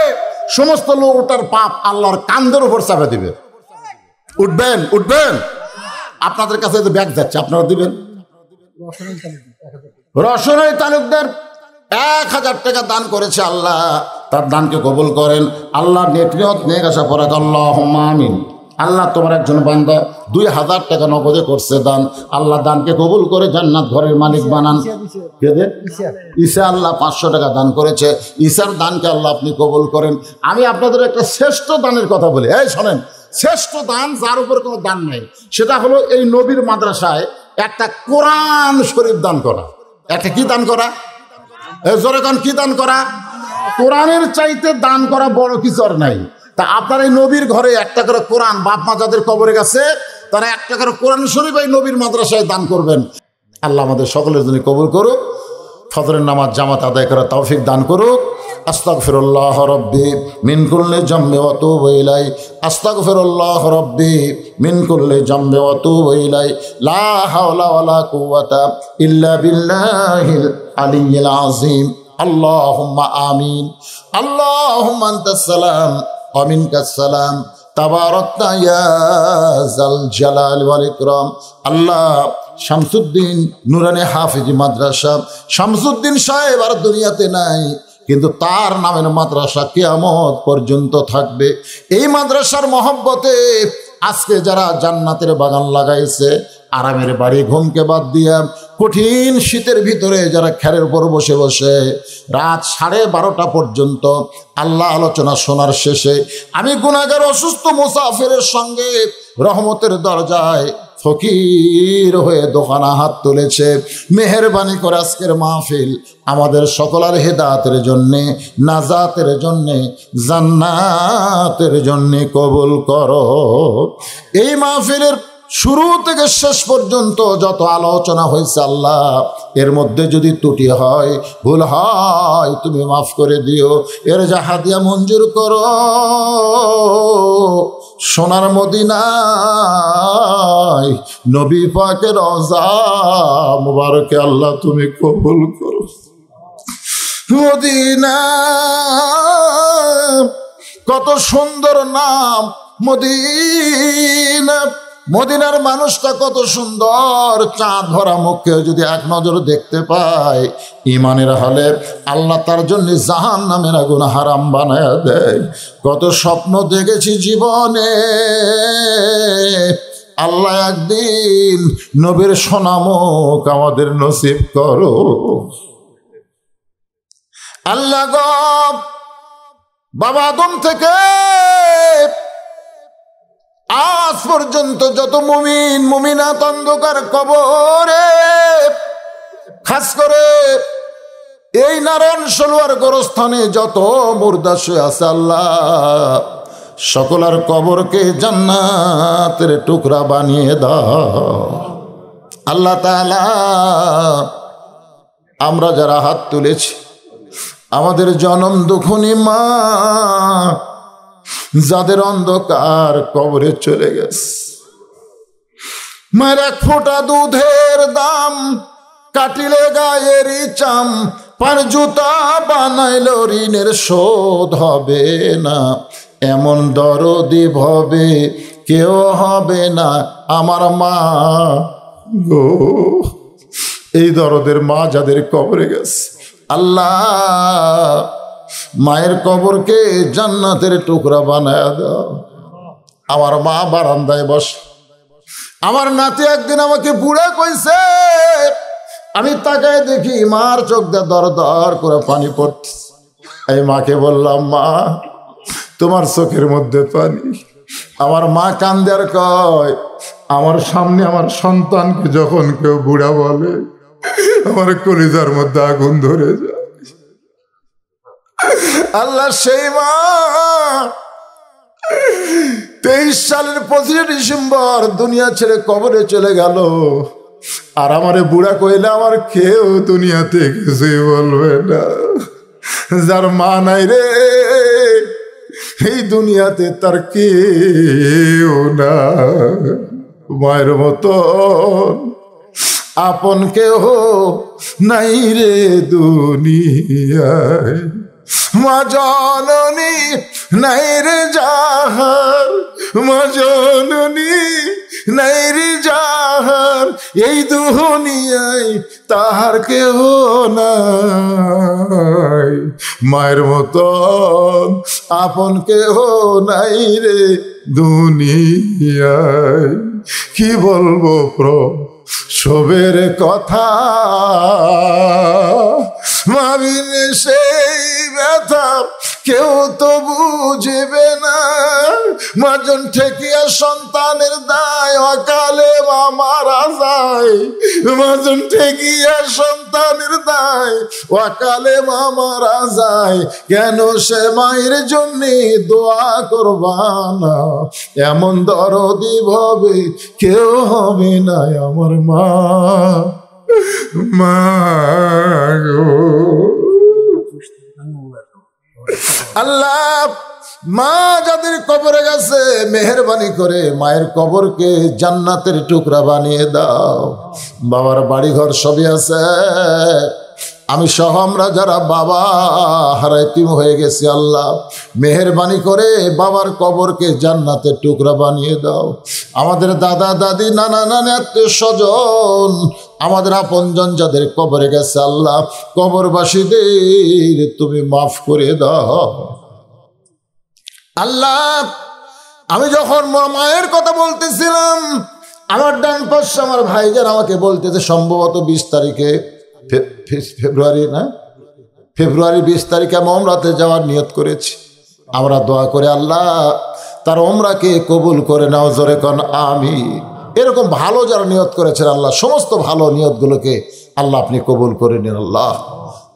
সমস্ত লোক ওঠার পাপ আল্লাহর কান্দের উপর চাপে দিবে। উঠবেন, উঠবেন। আপনাদের কাছে যে ব্যাগ যাচ্ছে, আপনারা দিবেন। রসনাই তালুকদার 1000 টাকা দান করেছে। আল্লাহ তার দানকে কবুল করেন। আল্লাহ নেক আসা পরে আল্লাহুম্মা আমিন। আল্লাহ তোমার একজন বান্দা 2000 টাকা নগদে করছে দান। আল্লাহ দানকে কবুল করে জান্নাত ঘরের মালিক বানান। ঈসা আল্লাহ 500 টাকা দান করেছে। ঈসার দানকে আল্লাহ আপনি কবুল করেন। আমি আপনাদের একটা শ্রেষ্ঠ দানের কথা বলি। এই শোনেন, শ্রেষ্ঠ দান যার উপর কোনো দান নেই, সেটা হলো এই নবীর মাদ্রাসায় একটা কোরআন শরীফ দান করা। একটা কি দান করা? জোরে কোন কি দান করা? কোরআনের চাইতে দান করা বড় কিছু আর নাই। তা আপনার এই নবীর ঘরে একটা করে কোরআন, বাপ মা যাদের কবরে গেছে তারা একটা করে কোরআন শরীফ এই নবীর মাদ্রাসায় দান করবেন। আল্লাহ আমাদের সকলের জন্য কবুল করুক। ফজরের নামাজ জামাত আদায় করা তৌফিক দান করুক। আস্তাগফিরুল্লাহ রাব্বি মিন কুল্লি জামবি ওয়া আতুবু ইলাইহি। আস্তাগফিরুল্লাহ রাব্বি মিন কুল্লি জামবি ওয়া আতুবু ইলাইহি। লা হাওলা ওয়ালা কুওয়াতা ইল্লা বিল্লাহিল আলিয়্যিল আযীম। আল্লাহুম্মা আমিন। আল্লাহুম্মা আনতাস সালাম ওয়া মিনকাস সালাম। তাবারাকতা ইয়া যাল জালাল ওয়াল ইকরাম। আল্লাহ শামসুদ্দিন নুরানি হাফিজি মাদ্রাসা, শামসুদ্দিন সাহেব আর দুনিয়াতে নাই, কিন্তু তার নামের মাদ্রাসা কিয়ামত পর্যন্ত থাকবে। এই মাদ্রাসার মহব্বতে আজকে যারা জান্নাতের বাগান লাগাইছে, আরামের বাড়ি ঘুমকে বাদ দিয়া কঠিন শীতের ভিতরে যারা খেরের উপর বসে বসে রাত 12:30 পর্যন্ত আল্লাহ আলোচনা শোনার শেষে আমি গুনাহগার অসুস্থ মুসাফিরের সঙ্গে রহমতের দরজায় ফকির হয়ে দোকানে হাত তুলেছে। মেহেরবানি করে আজকের মাহফিল আমাদের সকলের হেদায়েতের জন্যে, নাজাতের জন্যে, জান্নাতের জন্যে কবুল করো। এই মাহফিলের শুরু থেকে শেষ পর্যন্ত যত আলোচনা হয়েছে আল্লাহ, এর মধ্যে যদি ত্রুটি হয়, ভুল হয়, তুমি মাফ করে দিও। এর যা হাদিয়া মঞ্জুর করো। সোনার মদিনায় নবী পাকের রওজা মুবারকে আল্লাহ তুমি কবুল করো। মদিনা কত সুন্দর নাম মদিনা, মদিনার মানুষটা কত সুন্দর। চাঁদ ভরা মুখে যদি এক নজর দেখতে পায়, ইমানের হলে আল্লাহ তার জন্য জাহান্নামের আগুন হারাম বানায় দেয়। কত স্বপ্ন দেখেছি জীবনে, আল্লাহ একদিন নবীর সোনামুখ আমাদের নসিব করো। আল্লাহ গো, বাবা আদম থেকে আজ পর্যন্ত যত মুমিন মুমিনাত অন্ধকার কবরে, খাস করে এই নারায়ণ সরোয়ার গোরস্থানে যত মুর্দা শুয়ে আছে আল্লাহ, সকলের কবরকে জান্নাতের টুকরা বানিয়ে দাও। আল্লাহ তাআলা, আমরা যারা হাত তুলেছি, আমাদের জনম দুঃখনী মা যাদের অন্ধকার কবরে চলে গেছে, মায়ের এক ফোঁটা দুধের দাম কাটিলে গায়েরই চাম, পার জুতা বানাইল ঋণের শোধ হবে না, এমন দরদি ভবে কেউ হবে না আমার মা গো। এই দরদের মা যাদের কবরে গেছে আল্লাহ, মায়ের কবরকে জান্নাতের টুকরা বানায় দাও। আমার মা বারান্দায় বস, আমার নাতি একদিন আমাকে বুড়া কইছে, আমি তাকায় দেখি মার চোখ দিয়ে দর দর করে পানি পড়ছে। এই মাকে বললাম, মা তোমার চোখের মধ্যে পানি। আমার মা কান্দে আর কয়, আমার সামনে আমার সন্তানকে যখন কেউ বুড়া বলে আমার কলিজার মধ্যে আগুন ধরে যায়। আল্লাহ, সেই মা 23 সালের 25 ডিসেম্বর দুনিয়া ছেড়ে কবরে চলে গেল। আর আমারে বুড়া কইলে আমার কেউ দুনিয়াতে কিছুই বলবে না। যার মা নাই রে এই দুনিয়াতে, তার কেউ না। মায়ের মতন আপন কেহ নাই রে দুনিয়ায়। মা জননী নাই রে যাহার, মা জননী নাই রে যাহার, এই দুনিয়ায় তাহার কেহ নাই। মায়ের মতন আপন কেহ নাই রে দুনিয়ায়। কি বলবো সবের কথা, মাবিনে সেই ব্যথা কেউ তো বুঝবে না। মাজন ঠেকিয়া সন্তানের দায় অকালে মা মারা যায়। মাজন ঠেকিয়া সন্তানের দায় অকালে মা মারা যায়। কেন সে মায়ের জন্য দোয়া করবা না? এমন দরদি ভাবে কেউ হবে না আমার মা। মা গো আল্লাহ, মা যাদের কবরে গেছে মেহেরবানি করে মায়ের কবরকে জান্নাতের টুকরা বানিয়ে দাও। বাবার বাড়ি ঘর সবই আছে, আমি সহ আমরা যারা বাবা হারাইতিম হয়ে গেছি আল্লাহ মেহেরবানি করে বাবার কবরকে জান্নাতের টুকরা বানিয়ে দাও। আমাদের দাদা দাদি নানা নানি আত্মীয় স্বজন আমাদের আপনজন যাদের কবরে গেছে আল্লাহ কবরবাসীদের তুমি মাফ করে দাও। আল্লাহ, আমি যখন মায়ের কথা বলতেছিলাম আমার ডান পাশে আমার ভাইজান আমাকে বলতেছে সম্ভবত 20 তারিখে ফেব্রুয়ারি 20 তারিখে আমি ওমরাতে যাওয়ার নিয়ত করেছি। আমরা দোয়া করে আল্লাহ তার ওমরাকে কবুল করে নাও, জোরে কোন আমিন। এরকম ভালো যারা নিয়ত করেছেন আল্লাহ সমস্ত ভালো নিয়তগুলোকে আল্লাহ আপনি কবুল করে নিন আল্লাহ।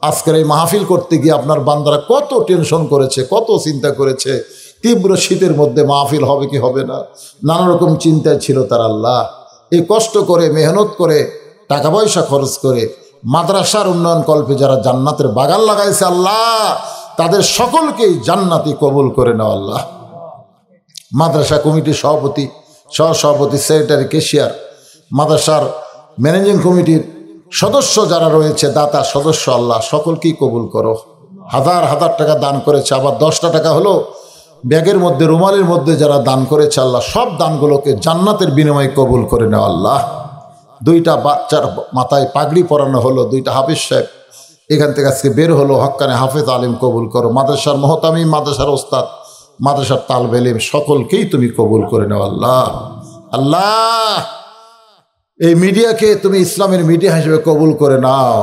আজকের এই মাহফিল করতে গিয়ে আপনার বান্দারা কত টেনশন করেছে, কত চিন্তা করেছে, তীব্র শীতের মধ্যে মাহফিল হবে কি হবে না, নানা রকম চিন্তায় ছিল তার আল্লাহ। এই কষ্ট করে মেহনত করে টাকা পয়সা খরচ করে মাদ্রাসার উন্নয়ন কল্পে যারা জান্নাতের বাগান লাগাইছে আল্লাহ তাদের সকলকেই জান্নাতি কবুল করে নাও আল্লাহ। মাদ্রাসা কমিটির সভাপতি, সহসভাপতি, সেক্রেটারি, ক্যাশিয়ার, মাদ্রাসার ম্যানেজিং কমিটির সদস্য যারা রয়েছে, দাতা সদস্য আল্লাহ সকলকেই কবুল করো। হাজার হাজার টাকা দান করেছে, আবার 10টা টাকা হলো ব্যাগের মধ্যে রুমালের মধ্যে যারা দান করেছে আল্লাহ সব দানগুলোকে জান্নাতের বিনিময়ে কবুল করে নাও আল্লাহ। 2টা বাচ্চার মাথায় পাগড়ি পরানো হলো, 2টা হাফেজ সাহেব এখান থেকে আজকে বের হলো, হক্কানে হাফেজ আলিম কবুল করো। মাদ্রাসার মহতামিম, মাদ্রাসার ওস্তাদ, মাদ্রাসার তালবে ইলম সকলকেই তুমি কবুল করে নাও আল্লাহ। আল্লাহ এই মিডিয়াকে তুমি ইসলামের মিডিয়া হিসেবে কবুল করে নাও।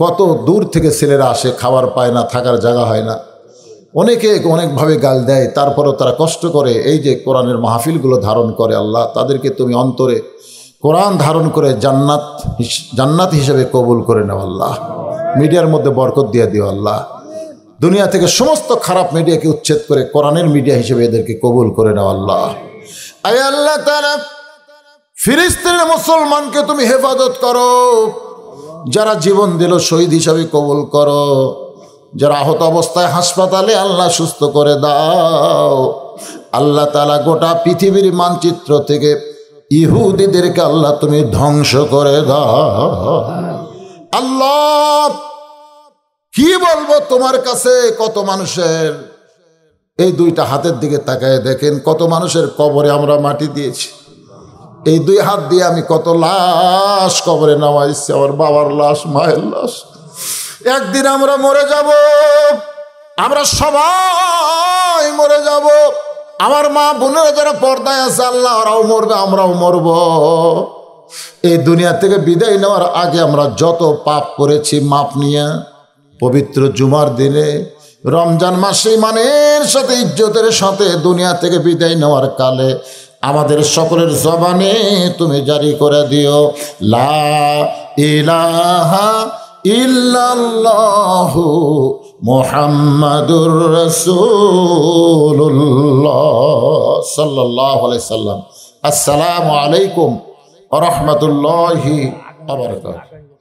কত দূর থেকে ছেলেরা আসে, খাবার পায় না, থাকার জায়গা হয় না, অনেকে অনেকভাবে গাল দেয়, তারপরও তারা কষ্ট করে এই যে কোরআনের মাহফিলগুলো ধারণ করে আল্লাহ তাদেরকে তুমি অন্তরে কোরআন ধারণ করে জান্নাত হিসেবে কবুল করে নাও আল্লাহ। মিডিয়ার মধ্যে বরকত দিয়ে দিও আল্লাহ। দুনিয়া থেকে সমস্ত খারাপ মিডিয়াকে উচ্ছেদ করে কোরআনের মিডিয়া হিসেবে এদেরকে কবুল করে নাও আল্লাহ। আয় আল্লাহ তাআলা ফিলিস্তিনের মুসলমানকে তুমি হেফাজত করো, যারা জীবন দিল শহীদ হিসাবে কবুল করো, যারা আহত অবস্থায় হাসপাতালে আল্লাহ সুস্থ করে দাও আল্লাহ তাআলা। গোটা পৃথিবীর মানচিত্র থেকে ইহুদিদেরকে আল্লাহ তুমি ধ্বংস করে দাও আল্লাহ। কি বলবো তোমার কাছে, কত মানুষের এই 2টা হাতের দিকে তাকায় দেখেন, কত মানুষের কবরে আমরা মাটি দিয়েছি। এই 2 হাত দিয়ে আমি কত লাশ কবরে নামাইছি, আমার বাবার লাশ, মায়ের লাশ। একদিন আমরা মরে যাব, আমরা সবাই মরে যাব। আমার মা বোনেরা যারা পর্দায় আছে আল্লাহ ওরাও মরবে, আমরাও মরব। এই দুনিয়া থেকে বিদায় নেওয়ার আগে আমরা যত পাপ করেছি মাপ নিয়ে পবিত্র জুমার দিনে রমজান মাসে ইমানের সাথে ইজ্জতের সাথে দুনিয়া থেকে বিদায় নেওয়ার কালে আমাদের সকলের জবানে তুমি জারি করে দিও লা ইলাহা ইল্লাল্লাহু মুহাম্মাদুর রাসূলুল্লাহ সাল্লাল্লাহু আলাইহি সাল্লাম। আসসালামু আলাইকুম ওয়া রাহমাতুল্লাহি ওয়া বারাকাতুহু।